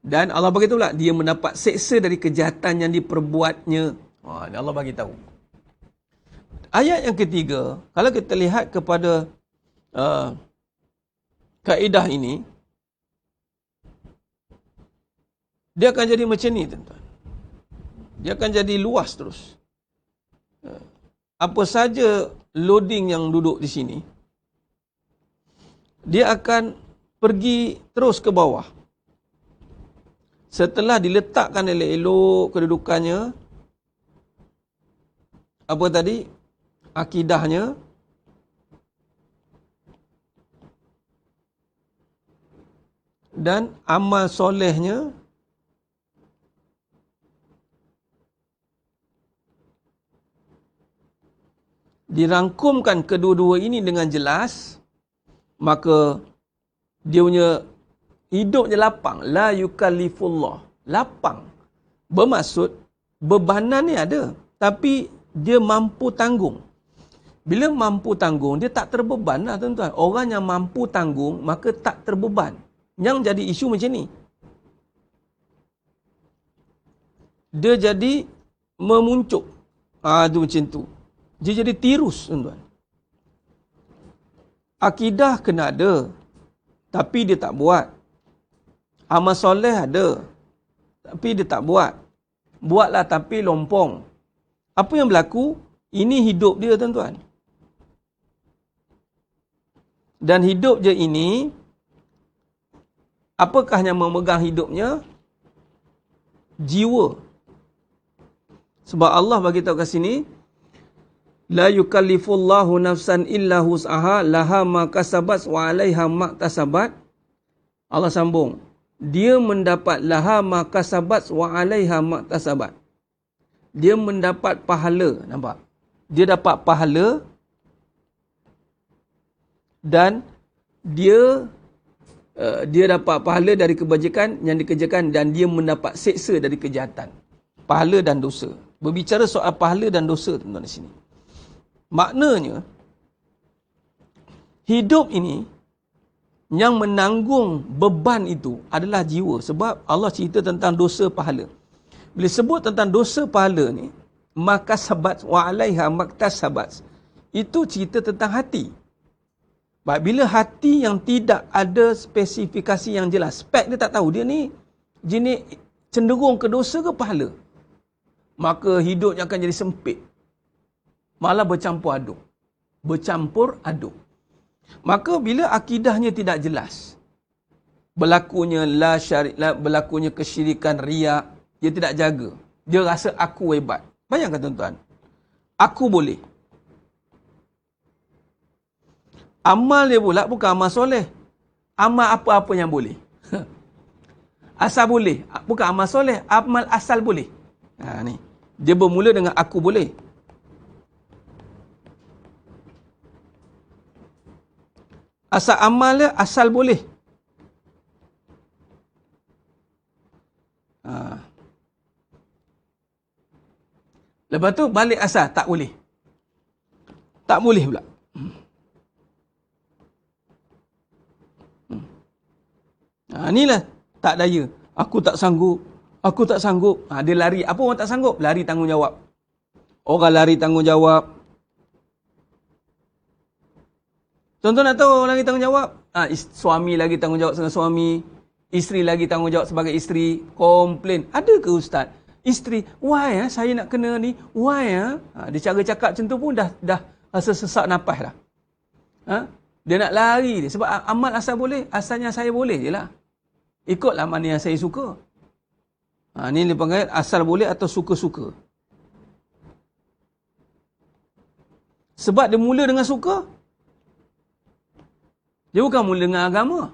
Dan Allah bagi tahu pula, dia mendapat seksa dari kejahatan yang diperbuatnya. Ini Allah bagi tahu. Ayat yang ketiga, kalau kita lihat kepada kaedah ini, dia akan jadi macam ni, tuan-tuan. Dia akan jadi luas terus. Apa saja loading yang duduk di sini, dia akan pergi terus ke bawah. Setelah diletakkan elok-elok kedudukannya, apa tadi? Akidahnya, dan amal solehnya, dirangkumkan kedua-dua ini dengan jelas, maka dia punya hidupnya lapang. La yukallifullah. Lapang. Bermaksud, bebanan ni ada, tapi dia mampu tanggung. Bila mampu tanggung, dia tak terbeban lah, tuan-tuan. Orang yang mampu tanggung, maka tak terbeban. Yang jadi isu macam ni. Dia jadi memuncuk. Itu macam tu. Dia jadi tirus, tuan-tuan. Akidah kena ada, tapi dia tak buat. Amal soleh ada, tapi dia tak buat. Buatlah tapi lompong. Apa yang berlaku? Ini hidup dia, tuan-tuan. Dan hidup je ini, apakah yang memegang hidupnya? Jiwa. Sebab Allah bagi tahu kat sini, la yukallifullahu nafsan illa wus'aha laha ma kasabat wa 'alaiha ma tasabat. Allah sambung, dia mendapat laha ma kasabat wa 'alaiha ma tasabat. Dia mendapat pahala, nampak? Dia dapat pahala dan dia dapat pahala dari kebajikan yang dikerjakan dan dia mendapat seksa dari kejahatan. Pahala dan dosa. Berbicara soal pahala dan dosa, tuan-tuan, di sini. Maknanya, hidup ini yang menanggung beban itu adalah jiwa. Sebab Allah cerita tentang dosa pahala. Bila sebut tentang dosa pahala ni, maka sabat wa 'alaiha maktasabat. Itu cerita tentang hati. Baik, bila hati yang tidak ada spesifikasi yang jelas, spek dia tak tahu, dia ni jenis cenderung ke dosa ke pahala, maka hidupnya akan jadi sempit. Malah bercampur aduk. Bercampur aduk. Maka bila akidahnya tidak jelas, berlakunya berlakunya kesyirikan, riak, dia tidak jaga. Dia rasa aku hebat. Bayangkan, tuan-tuan. Aku boleh. Amal dia pula bukan amal soleh. Amal apa-apa yang boleh. Asal boleh. Bukan amal soleh. Amal asal boleh. Ni. Dia bermula dengan aku boleh. Asal amal dia, asal boleh. Lepas tu balik asal, tak boleh. Tak boleh pula. Inilah tak daya. Aku tak sanggup. Aku tak sanggup. Dia lari. Apa orang tak sanggup? Lari tanggungjawab. Orang lari tanggungjawab. Contoh nak tahu lagi tanggungjawab? Suami lagi tanggungjawab dengan suami. Isteri lagi tanggungjawab sebagai isteri. Komplain. Ada ke ustaz? Isteri, why saya nak kena ni? Why dia cara cakap macam tu pun dah rasa sesak nafas dah. Dia nak lari dia. Sebab amal asal boleh. Asalnya saya boleh je lah. Ikutlah mana yang saya suka. Ni dia panggil asal boleh atau suka-suka. Sebab dia mula dengan suka. Dia bukan mula dengan agama.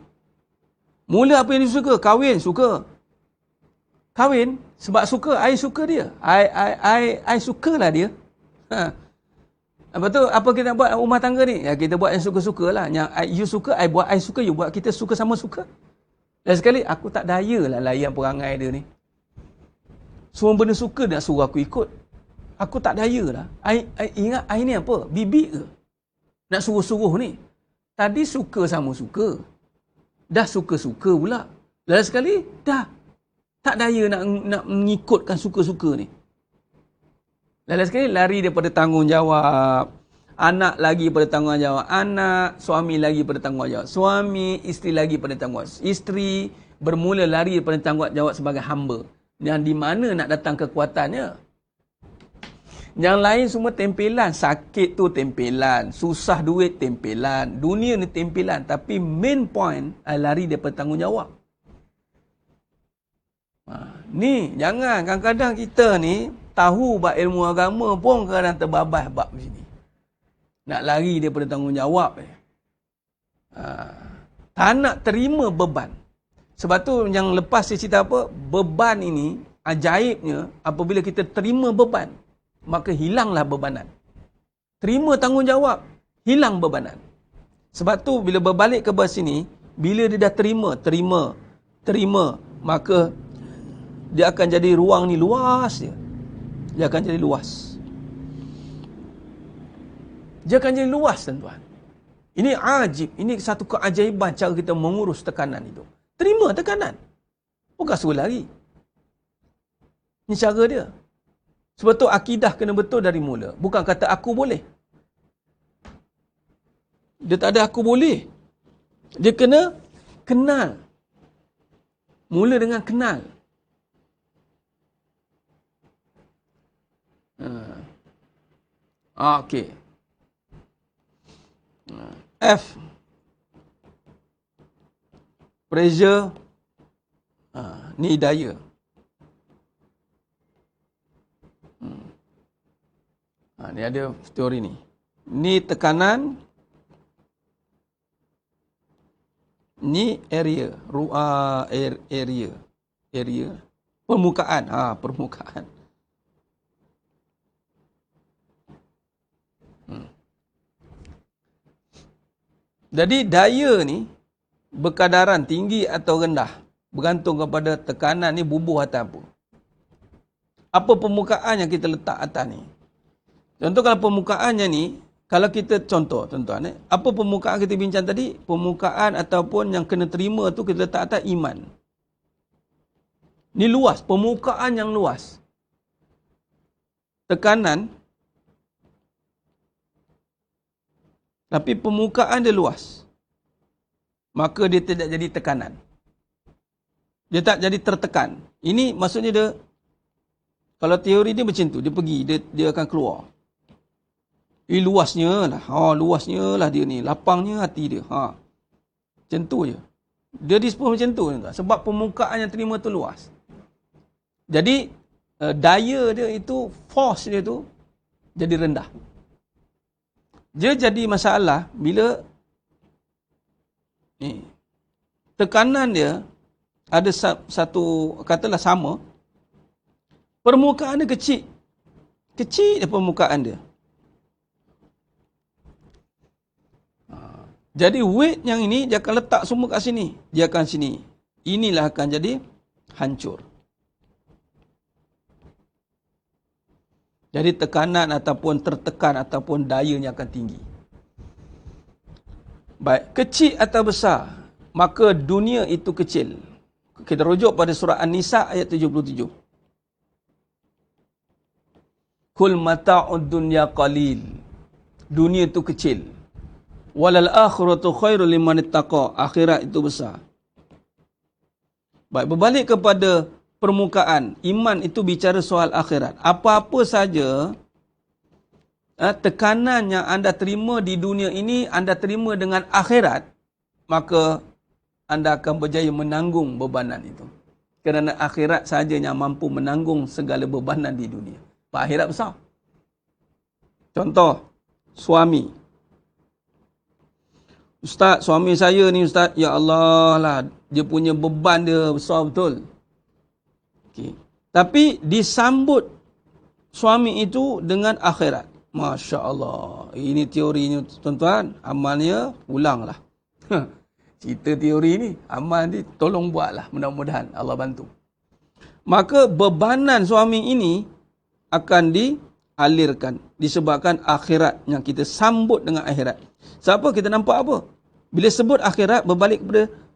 Mula apa yang dia suka? Kahwin, suka. Kahwin, sebab suka, I suka dia. I sukalah dia. Lepas tu, apa kita nak buat rumah tangga ni? Ya, kita buat yang suka-suka lah. Yang you suka, I buat I suka, you buat kita suka sama suka. Dan sekali, aku tak daya lah layan perangai dia ni. Semua benda suka nak suruh aku ikut. Aku tak daya lah. I ingat, I ni apa? Bibik ke? Nak suruh-suruh ni. Tadi suka sama suka. Dah suka-suka pula. Lalu sekali, dah. Tak daya nak mengikutkan suka-suka ni. Lalu sekali, lari daripada tanggungjawab. Anak lagi pada tanggungjawab anak. Suami lagi pada tanggungjawab suami. Isteri lagi pada tanggungjawab isteri. Bermula lari daripada tanggungjawab sebagai hamba. Yang di mana nak datang kekuatannya? Yang lain semua tempelan. Sakit tu tempelan. Susah duit tempelan. Dunia ni tempelan. Tapi main point lari daripada tanggungjawab. Ni jangan. Kadang-kadang kita ni tahu bab ilmu agama pun kadang terbabas bab sini. Nak lari daripada tanggungjawab. Tak nak terima beban. Sebab tu yang lepas saya cerita apa? Beban ini, ajaibnya, apabila kita terima beban, maka hilanglah bebanan. Terima tanggungjawab, hilang bebanan. Sebab tu bila berbalik ke bawah sini, bila dia dah terima, maka dia akan jadi ruang ni luas dia. Dia akan jadi luas. Dia akan jadi luas, tuan-tuan. Ini ajib, ini satu keajaiban cara kita mengurus tekanan itu. Terima tekanan. Bukan suruh lari. Ini cara dia. Sebab tu akidah kena betul dari mula. Bukan kata aku boleh. Dia tak ada aku boleh. Dia kena kenal. Mula dengan kenal. Okey. F. Pressure. Ni daya. Ni ada teori ni. Ni tekanan. Ni area. Area. Permukaan. Permukaan. Jadi daya ni berkadaran tinggi atau rendah bergantung kepada tekanan ni bubuh atas apa. Apa permukaan yang kita letak atas ni. Contoh kalau permukaannya ni, kalau kita contoh tuan-tuan, apa permukaan kita bincang tadi? Permukaan ataupun yang kena terima tu kita letak atas iman. Ni luas, permukaan yang luas. Tekanan, tapi permukaan dia luas. Maka dia tidak jadi tekanan. Dia tak jadi tertekan. Ini maksudnya dia, kalau teori dia macam tu, dia pergi, dia akan keluar. Luasnya lah. Luasnya lah dia ni. Lapangnya hati dia. Macam tu je. Dia dispose macam tu. Sebab permukaan yang terima tu luas. Jadi, daya dia itu, force dia tu, jadi rendah. Dia jadi masalah bila tekanan dia ada satu, katalah sama, permukaan dia kecil. Kecil dia permukaan dia. Jadi weight yang ini dia akan letak semua kat sini. Dia akan sini. Inilah akan jadi hancur. Jadi tekanan ataupun tertekan ataupun dayanya akan tinggi. Baik, kecil atau besar, maka dunia itu kecil. Kita rujuk pada surah An-Nisa ayat 77. Kul mata'ud dunya qalil. Dunia itu kecil. Walal akhiratu khairul liman ittaqa. Akhirat itu besar. Baik, berbalik kepada permukaan, iman itu bicara soal akhirat. Apa-apa saja tekanan yang anda terima di dunia ini, anda terima dengan akhirat, maka anda akan berjaya menanggung bebanan itu. Kerana akhirat sahaja yang mampu menanggung segala bebanan di dunia. Akhirat besar. Contoh, suami. Ustaz, suami saya ni Ustaz, ya Allah lah, dia punya beban dia besar betul. Okay. Tapi disambut suami itu dengan akhirat. Masya Allah. Ini teorinya tuan-tuan. Amalnya ulanglah. Cerita teori ni. Amal ni tolong buatlah. Mudah-mudahan Allah bantu. Maka bebanan suami ini akan dialirkan. Disebabkan akhirat yang kita sambut dengan akhirat. Siapa kita nampak apa? Bila sebut akhirat berbalik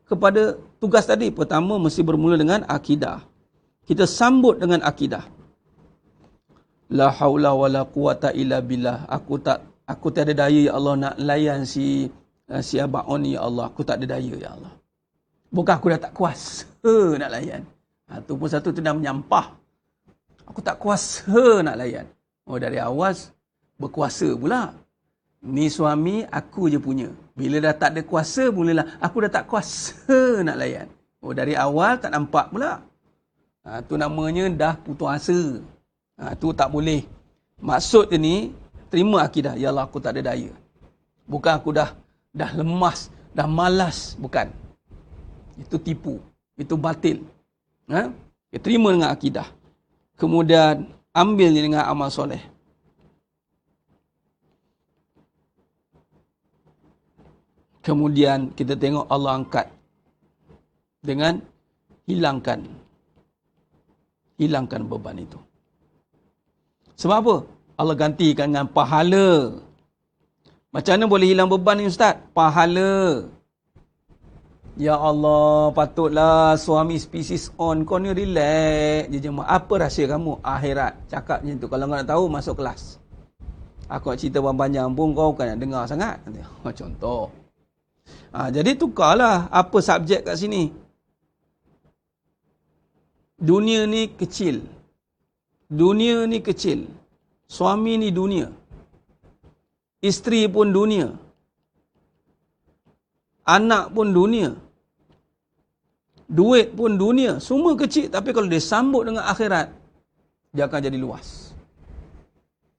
kepada tugas tadi. Pertama mesti bermula dengan akidah. Kita sambut dengan akidah. La haula wala quwata illa billah. Aku tak ada daya ya Allah nak layan si Abang On ni ya Allah. Aku tak ada daya ya Allah. Bukan aku dah tak kuasa nak layan. Itu pun satu tu dah menyampah. Aku tak kuasa nak layan. Oh, dari awal berkuasa pula. Ni suami aku je punya. Bila dah tak ada kuasa mulalah aku dah tak kuasa nak layan. Oh, dari awal tak nampak pula. Tu namanya dah putus asa. Tu tak boleh. Maksud dia ni, terima akidah. Ya Allah, aku tak ada daya. Bukan aku dah lemas, dah malas. Bukan. Itu tipu. Itu batil. Terima dengan akidah. Kemudian, ambil dengan amal soleh. Kemudian, kita tengok Allah angkat. Dengan hilangkan beban itu. Sebab apa? Allah gantikan dengan pahala. Macam mana boleh hilang beban ni Ustaz? Pahala. Ya Allah, patutlah suami spesies on. Kau ni relax je jemaah. Apa rahsia kamu? Akhirat. Cakap macam tu. Kalau kau nak tahu, masuk kelas. Aku nak cerita panjang pun kau bukan nak dengar sangat. Contoh. Jadi tukarlah apa subjek kat sini. Dunia ni kecil. Dunia ni kecil. Suami ni dunia. Isteri pun dunia. Anak pun dunia. Duit pun dunia. Semua kecil. Tapi kalau disambut dengan akhirat, dia akan jadi luas.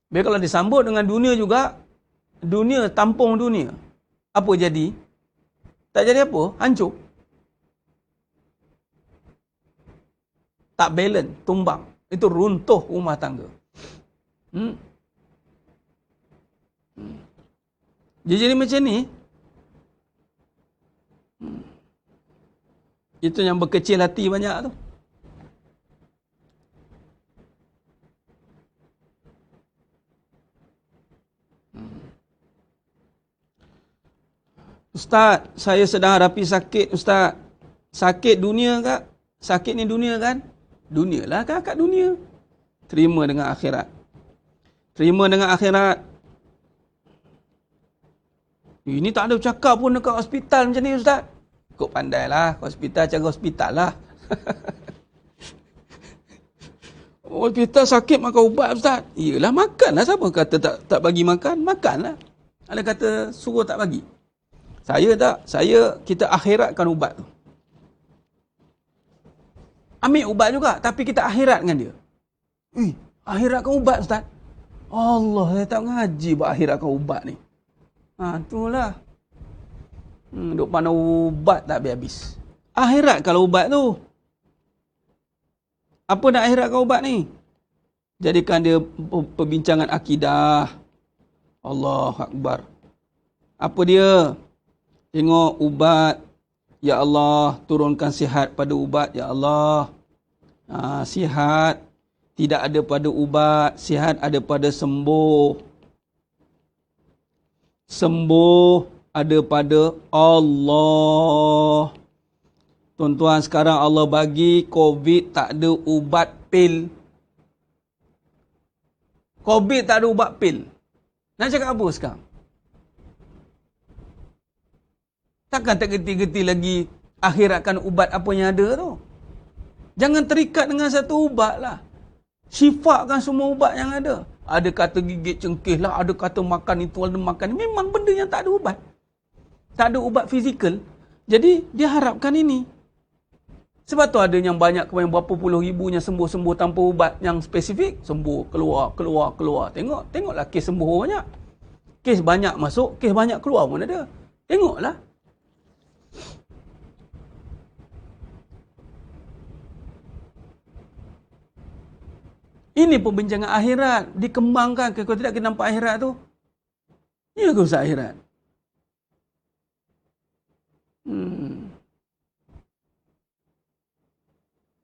Biar kalau disambut dengan dunia juga, dunia tampung dunia. Apa jadi? Tak jadi apa? Hancur. Tak balance, tumbang. Itu runtuh rumah tangga. Dia jadi macam ni. Itu yang berkecil hati banyak tu. Ustaz, saya sedang hadapi sakit, Ustaz. Sakit dunia kak? Sakit ni dunia kan? Dunialah kan kat dunia. Terima dengan akhirat. Terima dengan akhirat. Ini tak ada cakap pun dekat hospital macam ni Ustaz. Kau pandailah. Hospital cara hospital lah. Hospital sakit makan ubat Ustaz. Iyalah makanlah. Siapa kata tak bagi makan? Makanlah. Ada kata suruh tak bagi. Saya tak. Kita akhiratkan ubat tu. Ambil ubat juga, tapi kita akhirat dengan dia. Akhiratkan ubat Ustaz. Allah, saya tak ngaji buat akhiratkan ubat ni. Itulah. Duk pandang ubat tak habis-habis. Akhirat kalau ubat tu. Apa nak akhiratkan ubat ni? Jadikan dia perbincangan akidah. Allahu Akbar. Apa dia? Tengok ubat. Ya Allah, turunkan sihat pada ubat. Ya Allah, sihat tidak ada pada ubat, sihat ada pada sembuh. Sembuh ada pada Allah. Tuan-tuan, sekarang Allah bagi COVID tak ada ubat pil. COVID tak ada ubat pil. Nak cakap apa sekarang? Takkan tak geti-geti lagi akhiratkan ubat apa yang ada tu. Jangan terikat dengan satu ubat lah. Syifakan semua ubat yang ada. Ada kata gigit cengkih lah, ada kata makan itu, ada makan. Memang benda yang tak ada ubat. Tak ada ubat fizikal. Jadi dia harapkan ini. Sebab tu ada yang banyak yang berapa puluh ribunya sembuh-sembuh tanpa ubat yang spesifik. Sembuh, keluar. Tengoklah kes sembuh banyak. Kes banyak masuk, kes banyak keluar pun ada. Tengoklah. Ini pembincangan akhirat. Dikembangkan. Kalau tidak kita nampak akhirat tu. Ini ke usaha akhirat.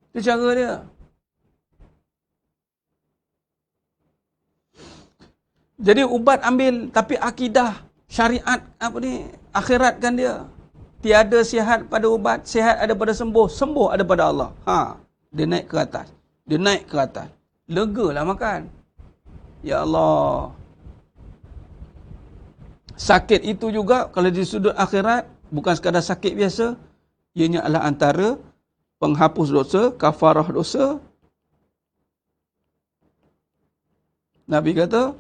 Itu cara dia. Jadi ubat ambil. Tapi akidah, syariat, akhiratkan dia. Tiada sihat pada ubat. Sihat ada pada sembuh. Sembuh ada pada Allah. Dia naik ke atas. Legalah makan. Ya Allah. Sakit itu juga kalau di sudut akhirat bukan sekadar sakit biasa, ianya adalah antara penghapus dosa, kafarah dosa. Nabi kata,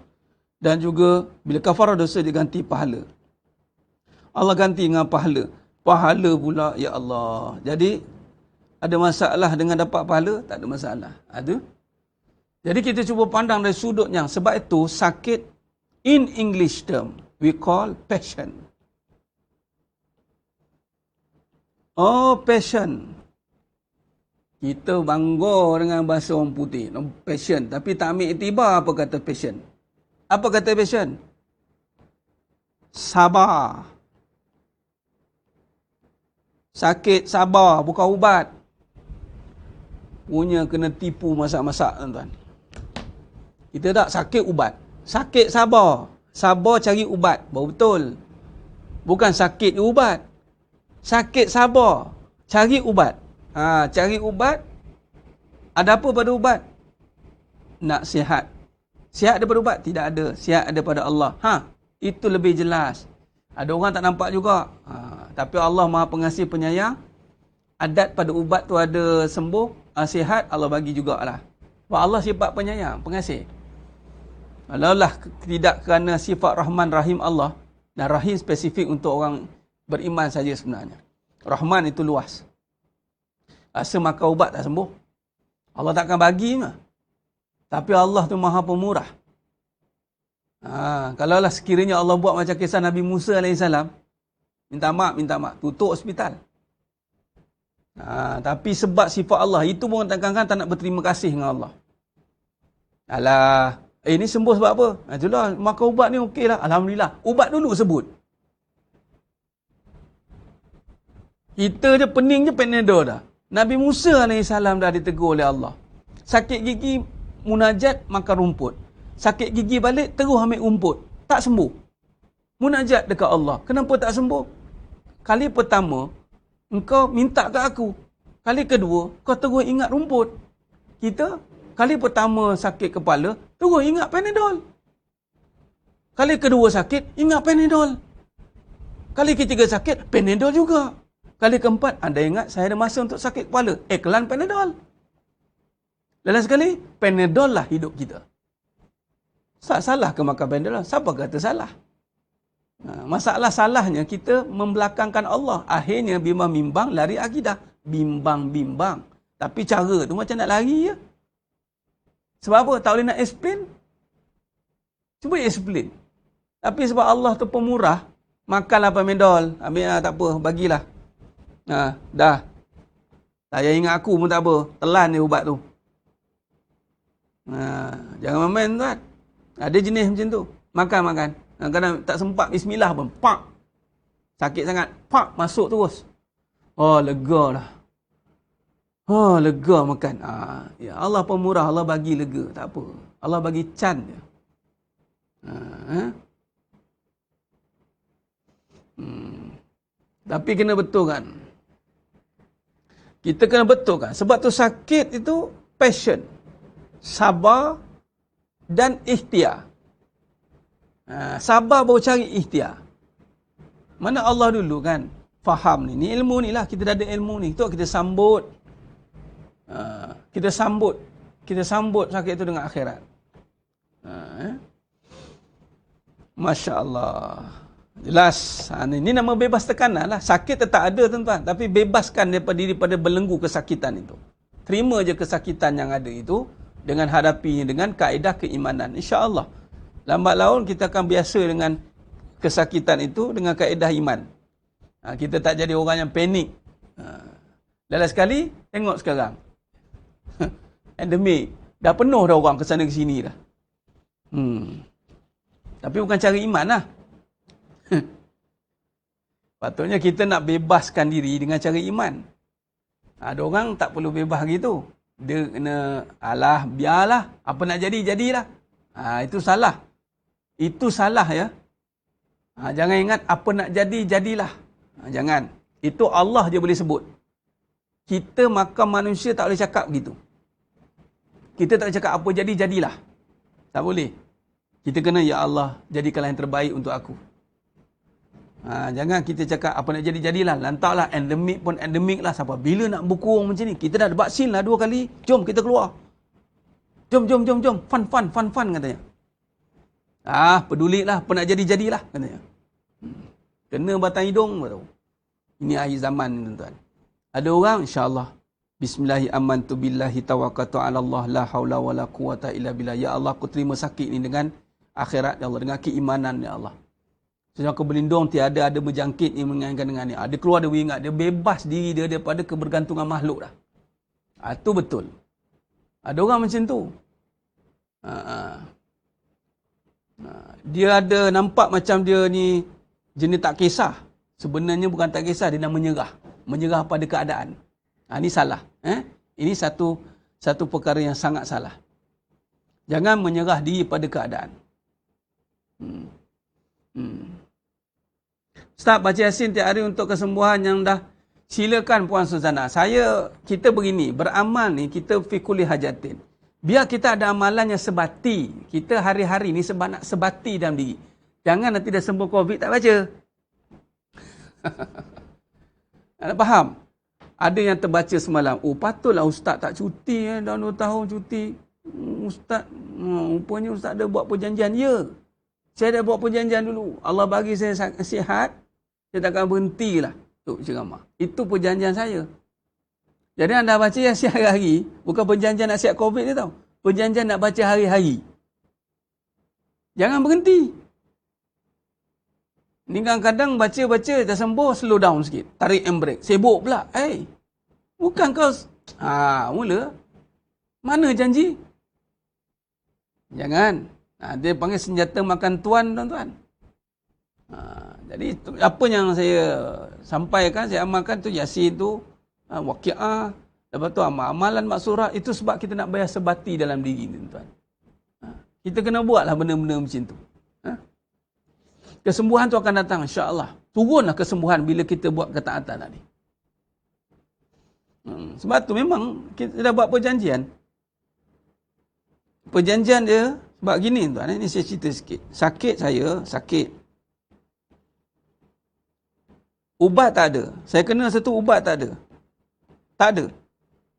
dan juga bila kafarah dosa diganti pahala. Allah ganti dengan pahala. Pahala pula, ya Allah. Jadi ada masalah dengan dapat pahala? Tak ada masalah. Ada. Jadi kita cuba pandang dari sudut yang sebab itu sakit in English term we call passion. Passion. Kita bangga dengan bahasa orang putih, passion, tapi tak ambil iktibar apa kata passion. Apa kata passion? Sabar. Sakit sabar, bukan ubat. Punya kena tipu masak-masak tuan-tuan. Kita tak sakit ubat. Sakit sabar. Sabar cari ubat. Baru betul. Bukan sakit ubat. Sakit sabar. Cari ubat. Cari ubat. Ada apa pada ubat? Nak sihat. Sihat daripada ubat? Tidak ada. Sihat daripada Allah. Itu lebih jelas. Ada orang tak nampak juga. Tapi Allah Maha Pengasih Penyayang. Adat pada ubat tu ada sembuh. Sihat Allah bagi jugalah. Sebab Allah sifat penyayang, pengasih. Kalaulah tidak kerana sifat Rahman Rahim Allah, dan Rahim spesifik untuk orang beriman saja sebenarnya. Rahman itu luas. Rasa makan ubat tak sembuh. Allah takkan bagi. Tapi Allah tu Maha Pemurah. Kalaulah sekiranya Allah buat macam kisah Nabi Musa AS, minta maaf, tutup hospital. Tapi sebab sifat Allah, itu pun kadang-kadang tak nak berterima kasih dengan Allah. Alah, ni sembuh sebab apa? Itulah, makan ubat ni okey lah. Alhamdulillah. Ubat dulu sebut. Kita je pening je Panadol dah. Nabi Musa AS dah ditegur oleh Allah. Sakit gigi, munajat, makan rumput. Sakit gigi balik, terus ambil rumput. Tak sembuh. Munajat dekat Allah. Kenapa tak sembuh? Kali pertama, engkau minta ke aku. Kali kedua, kau terus ingat rumput. Kita, kali pertama sakit kepala, terus ingat Panadol. Kali kedua sakit, ingat Panadol. Kali ketiga sakit, Panadol juga. Kali keempat, anda ingat saya ada masa untuk sakit kepala. Iklan Panadol. Lain sekali, Panadol lah hidup kita. Salah ke makan Panadol? Siapa kata salah? Masalah salahnya kita membelakangkan Allah. Akhirnya bimbang-bimbang lari akidah. Bimbang-bimbang. Tapi cara tu macam nak lari je. Sebab apa? Tak boleh nak explain. Cuba explain. Tapi sebab Allah tu pemurah, makanlah Panadol. Ambil lah, tak apa, bagilah. Dah. Saya ingat aku pun tak apa. Telan dia ubat tu. Jangan main tuan. Ada jenis macam tu. Makan. Kadang-kadang tak sempat bismillah pun. Pak. Sakit sangat. Pak, masuk terus. Oh, lega lah. Oh, lega makan. Ya Allah pemurah, Allah bagi lega. Tak apa. Allah bagi can je. Tapi kena betul kan? Kita kena betul kan? Sebab tu sakit itu passion, sabar dan ikhtiar. Sabar baru cari ikhtiar. Mana Allah dulu kan faham ni ilmu ni lah, kita dah ada ilmu ni, tu kita sambut. Kita sambut sakit itu dengan akhirat. Masya Allah. Jelas. Ini nama bebas tekanan lah. Sakit tetap ada tuan-tuan, tapi bebaskan daripada belenggu kesakitan itu. Terima je kesakitan yang ada itu dengan hadapinya dengan kaedah keimanan. InsyaAllah lambat laun kita akan biasa dengan kesakitan itu dengan kaedah iman. Kita tak jadi orang yang panik. Dalam sekali, tengok sekarang. Endemik. Dah penuh dah orang ke sana ke sini dah. Tapi bukan cara iman lah. Patutnya kita nak bebaskan diri dengan cara iman. Ada orang tak perlu bebas gitu. Dia kena, alah, biarlah. Apa nak jadi, jadilah. Itu salah. Itu salah ya. Jangan ingat apa nak jadi, jadilah. Jangan. Itu Allah je boleh sebut. Kita makam manusia tak boleh cakap begitu. Kita tak boleh cakap apa jadi, jadilah. Tak boleh. Kita kena, ya Allah, jadikanlah yang terbaik untuk aku. Jangan kita cakap apa nak jadi, jadilah. Lantaklah, endemik pun endemik lah. Sampai bila nak berkurang macam ni? Kita dah ada vaksin lah 2 kali. Jom kita keluar. Jom. Fun katanya. Pedulilah, apa nak jadi, jadilah katanya. Kena batang hidung baru. Ini akhir zaman ni tuan-tuan. Ada orang, insyaAllah, Bismillahi amantu billahi tawakkaltu ala Allah la haula wala quwata illa billah. Ya Allah, aku terima sakit ni dengan akhirat ya Allah, dengan keimanan ya Allah. Sebab aku berlindung tiada ada berjangkit yang mengaitkan dengan ni. Dia keluar, dia ingat, dia bebas diri dia daripada kebergantungan makhluk dah. Itu betul. Ada orang macam tu. Dia ada nampak macam dia ni jenis tak kisah. Sebenarnya bukan tak kisah, dia nak menyerah. Menyerah pada keadaan. Ini salah. Ini satu perkara yang sangat salah. Jangan menyerah diri pada keadaan. Ustaz, baca Yasin tiap hari untuk kesembuhan yang dah. Silakan Puan Suzana. Kita begini, beramal ni kita fi kulli hajatin. Biar kita ada amalan yang sebati. Kita hari-hari ni sebab nak sebati dalam diri. Jangan nanti dah sembuh COVID tak baca. Anda faham? Ada yang terbaca semalam, patutlah ustaz tak cuti dah 2 tahun cuti. Ustaz, rupanya ustaz ada buat perjanjian. Ya, saya dah buat perjanjian dulu. Allah bagi saya sihat, saya takkan berhentilah untuk ceramah. Itu perjanjian saya. Jadi anda baca yang sihat hari-hari, bukan perjanjian nak sihat COVID ni tau. Perjanjian nak baca hari-hari. Jangan berhenti. Ni kadang-kadang baca-baca dah sembuh, slow down sikit. Tarik handbrake. Sibuk pula. Bukan kau... mula. Mana janji? Jangan. Dia panggil senjata makan tuan, tuan-tuan. Jadi, apa yang saya sampaikan, saya amalkan tu, Yasin tu, Waqi'ah, lepas tu amalan maksurah, itu sebab kita nak bayar sebati dalam diri ni, tuan-tuan. Kita kena buatlah benda-benda macam tu. Kesembuhan tu akan datang, insya-Allah. Turunlah kesembuhan bila kita buat ketaatan tadi. Sebab tu memang kita dah buat perjanjian. Perjanjian dia sebab gini tuan, ini saya cerita sikit. Sakit. Ubat tak ada. Saya kena satu ubat tak ada. Tak ada.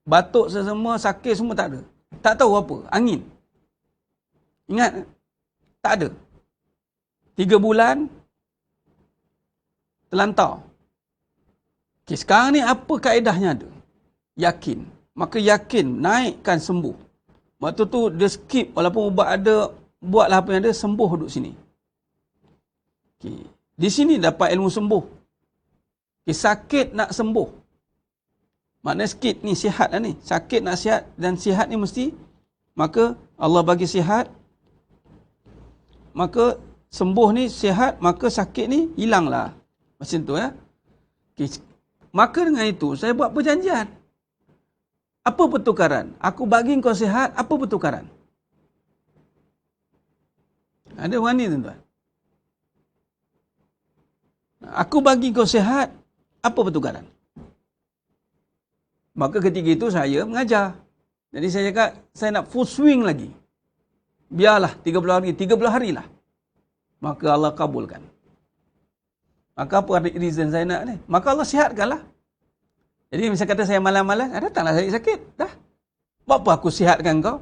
Batuk semua, sakit semua tak ada. Tak tahu apa, angin. Ingat? Tak ada. 3 bulan terlantar. Okay, sekarang ni apa kaedahnya ada? Yakin. Maka yakin, naikkan sembuh. Waktu tu dia skip, walaupun ubat ada, buatlah apa yang ada, sembuh duduk sini. Okay. Di sini dapat ilmu sembuh. Okay, sakit nak sembuh. Maknanya sikit ni sihat lah ni. Sakit nak sihat, dan sihat ni mesti, maka Allah bagi sihat, maka sembuh ni sihat, maka sakit ni hilanglah. Macam tu ya. Okay. Maka dengan itu, saya buat perjanjian. Apa pertukaran? Aku bagi kau sihat, apa pertukaran? Ada orang ni tuan-tuan. Aku bagi kau sihat, apa pertukaran? Maka ketika itu saya mengajar. Jadi saya cakap, saya nak full swing lagi. Biarlah 30 hari lah. Maka Allah kabulkan. Maka apa reason saya nak ni? Maka Allah sihatkanlah. Jadi misalnya kata saya malas-malas, datanglah saya sakit. Dah. Buat apa aku sihatkan kau?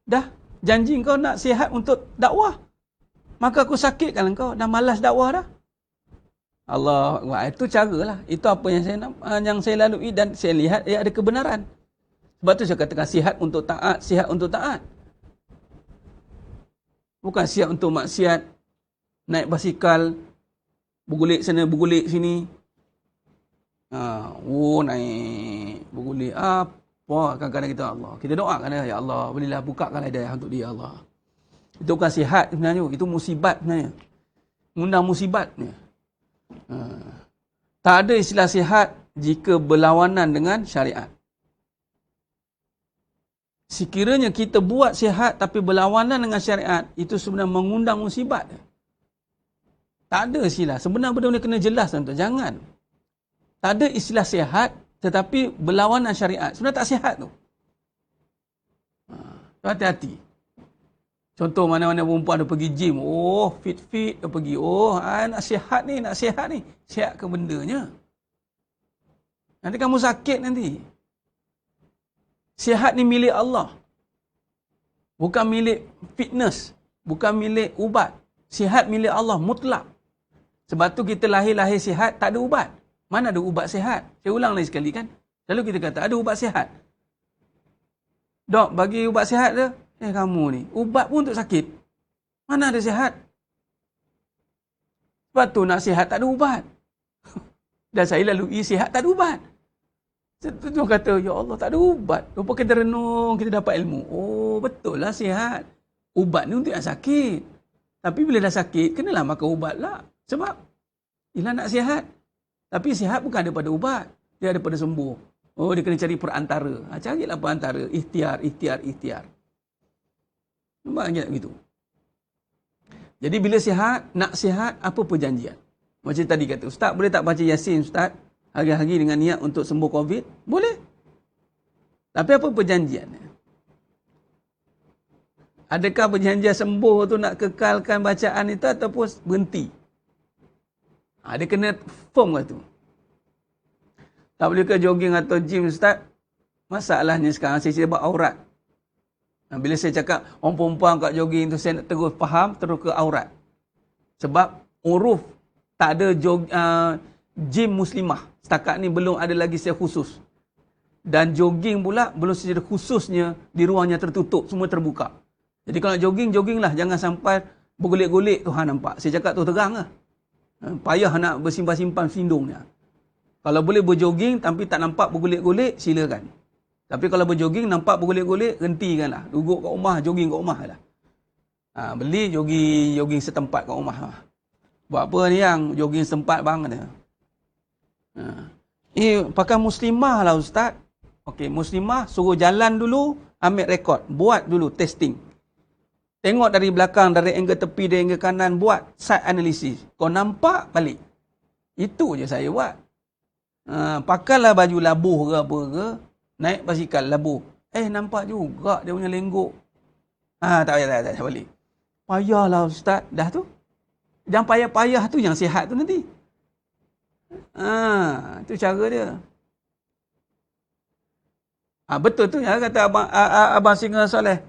Dah. Janji kau nak sihat untuk dakwah. Maka aku sakitkan kau. Dah malas dakwah dah. Allah, itu caralah. Itu apa yang saya lalui dan saya lihat ia ada kebenaran. Sebab tu saya katakan sihat untuk taat, sihat untuk taat. Bukan sihat untuk maksiat, naik basikal, bergulik sana, bergulik sini. Naik, bergulik. Apa? Kadang-kadang kita doakan, ya Allah, berilah bukakan hidayah untuk dia, Allah. Itu bukan sihat sebenarnya. Itu musibat sebenarnya. Undang musibatnya. Tak ada istilah sihat jika berlawanan dengan syariat. Sekiranya kita buat sihat tapi berlawanan dengan syariat, itu sebenarnya mengundang musibat. Tak ada istilah. Sebenarnya benda-benda kena jelas, tuan-tuan. Jangan. Tak ada istilah sihat tetapi berlawanan syariat. Sebenarnya tak sihat tu. Hati-hati. Contoh mana-mana perempuan dia pergi gym. Fit-fit dia pergi. Nak sihat ni. Sihat ke bendanya? Nanti kamu sakit nanti. Sihat ni milik Allah. Bukan milik fitness. Bukan milik ubat. Sihat milik Allah mutlak. Sebab tu kita lahir-lahir sihat, tak ada ubat. Mana ada ubat sihat? Saya ulang lagi sekali kan. Lalu kita kata, ada ubat sihat. Dok, bagi ubat sihat dia. Kamu ni, ubat pun untuk sakit. Mana ada sihat? Sebab tu nak sihat tak ada ubat. Dan saya lalui sihat tak ada ubat. Tu kata, ya Allah tak ada ubat. Lepas kita renung, kita dapat ilmu. Betul lah sihat. Ubat ni untuk yang sakit. Tapi bila dah sakit, kenalah makan ubat lah. Sebab, ialah nak sihat. Tapi sihat bukan daripada ubat. Dia daripada sembuh. Dia kena cari perantara. Carilah perantara. Ikhtiar. Banyak begitu. Jadi bila sihat, nak sihat, apa perjanjian? Macam tadi kata, Ustaz boleh tak baca Yasin Ustaz? Hari-hari dengan niat untuk sembuh COVID? Boleh. Tapi apa perjanjiannya? Adakah perjanjian sembuh tu nak kekalkan bacaan itu ataupun berhenti? Dia kena firm ke tu. Tak boleh ke jogging atau gym Ustaz? Masalahnya sekarang saya sebab aurat. Bila saya cakap orang perempuan kat jogging tu, saya nak terus faham, terus ke aurat. Sebab uruf tak ada gym muslimah. Setakat ni belum ada lagi secara khusus. Dan jogging pula belum secara khususnya di ruangnya tertutup, semua terbuka. Jadi kalau jogging lah. Jangan sampai bergolek-golek Tuhan nampak. Saya cakap tu terang lah. Payah nak bersimpan-simpan sindungnya. Kalau boleh berjogging tapi tak nampak bergolek-golek, silakan. Tapi kalau berjogging nampak bergolek-golek, hentikanlah. Duduk kat rumah, jogging kat rumah lah. Beli jogging setempat kat rumah lah. Buat apa ni yang jogging setempat bang? Pakai muslimah lah Ustaz. Okey, muslimah suruh jalan dulu, ambil rekod. Buat dulu testing. Tengok dari belakang, dari angle tepi, dari angle kanan, buat side analysis. Kau nampak, balik. Itu je saya buat. Pakailah baju labuh ke apa ke, naik basikal labuh. Nampak juga dia punya lenggok. Tak payah balik. Payahlah Ustaz, dah tu. Jangan payah-payah tu yang sihat tu nanti. Itu cara dia. Betul tu ya kata Abang Singa Soleh.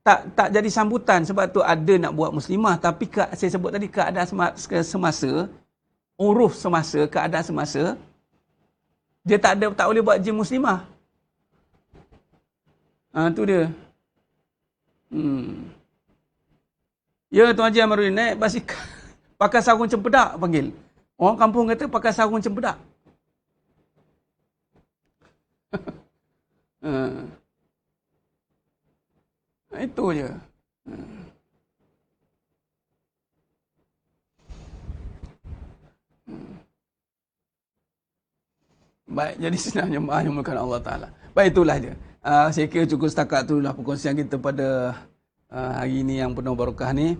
Tak jadi sambutan sebab tu ada nak buat muslimah tapi saya sebut tadi keadaan semasa, uruf semasa, keadaan semasa dia tak boleh buat gym muslimah. Tu dia. Ya Tuan Haji Amarudin naik basikal pakai sarung cempedak panggil. Orang kampung kata pakai sarung cempedak. Itu je. Baik, jadi sebenarnya hanya bukan Allah Ta'ala. Baik, itulah dia. Saya kira cukup setakat itulah perkongsian kita pada hari ini yang penuh barakah ni.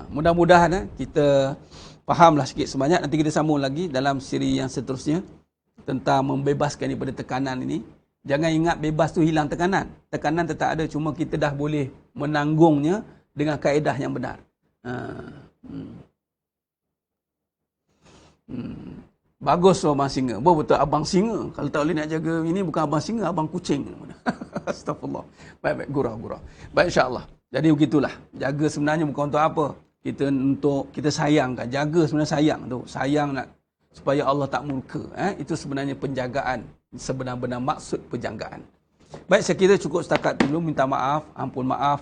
Mudah-mudahan kita fahamlah sikit sebanyak. Nanti kita sambung lagi dalam siri yang seterusnya tentang membebaskan daripada tekanan ini. Jangan ingat bebas tu hilang tekanan. Tekanan tetap ada, cuma kita dah boleh menanggungnya dengan kaedah yang benar. Bagus abang singa. Betul abang singa. Kalau tak boleh nak jaga ini, bukan abang singa, abang kucing. Astagfirullah. Baik, gurau. Baik, insyaAllah. Jadi begitulah. Jaga sebenarnya bukan untuk apa. Kita sayangkan. Jaga sebenarnya sayang tu. Sayang nak supaya Allah tak murka. Itu sebenarnya penjagaan. Sebenar-benar maksud penjagaan. Baik, saya kira cukup setakat dulu. Minta maaf, ampun maaf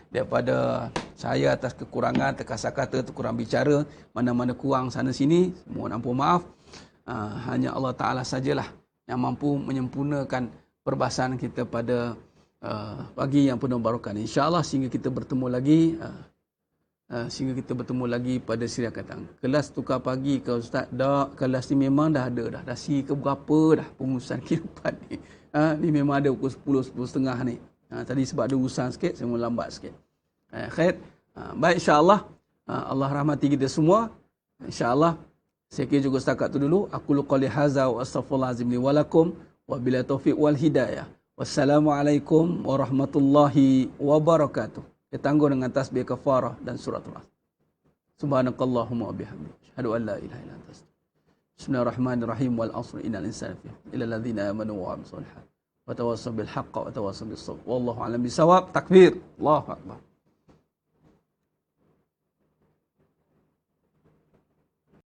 daripada saya atas kekurangan, terkasar kata, terkurang bicara, mana-mana kurang sana sini, mohon ampun maaf. Hanya Allah Ta'ala sajalah yang mampu menyempurnakan perbahasan kita pada pagi yang penuh barakah. InsyaAllah sehingga kita bertemu lagi pada siri akan datang. Kelas tukar pagi ke Ustaz? Tak, kelas ni memang dah ada dah. Dah siri ke berapa dah pengurusan kehidupan ni. Ni memang ada pukul 10, 10.30 ni. Tadi sebab ada urusan sikit, saya mula lambat sikit. Khair. Baik, insyaAllah. Allah rahmati kita semua. InsyaAllah. Saya kira juga setakat tu dulu. Aku luqali haza wa astaghfirullahalazim li walakum. Wa bila taufiq wal hidayah. Wassalamualaikum warahmatullahi wabarakatuh. Kita tangguh dengan tasbih kafarah dan surat al-Asr. Subhanakallahumma wa bihamdik. Asyhadu an la ilaha illa anta astaghfiruka. Bismillahirrahmanirrahim. Wal 'asri innal insana lafi khusr illa alladhina amanu wa 'amilus shalihat wa tawassaw bil haqqi wa tawassaw bis sabr. Wallahu a'lam bisawab. Takbir. Allahu akbar.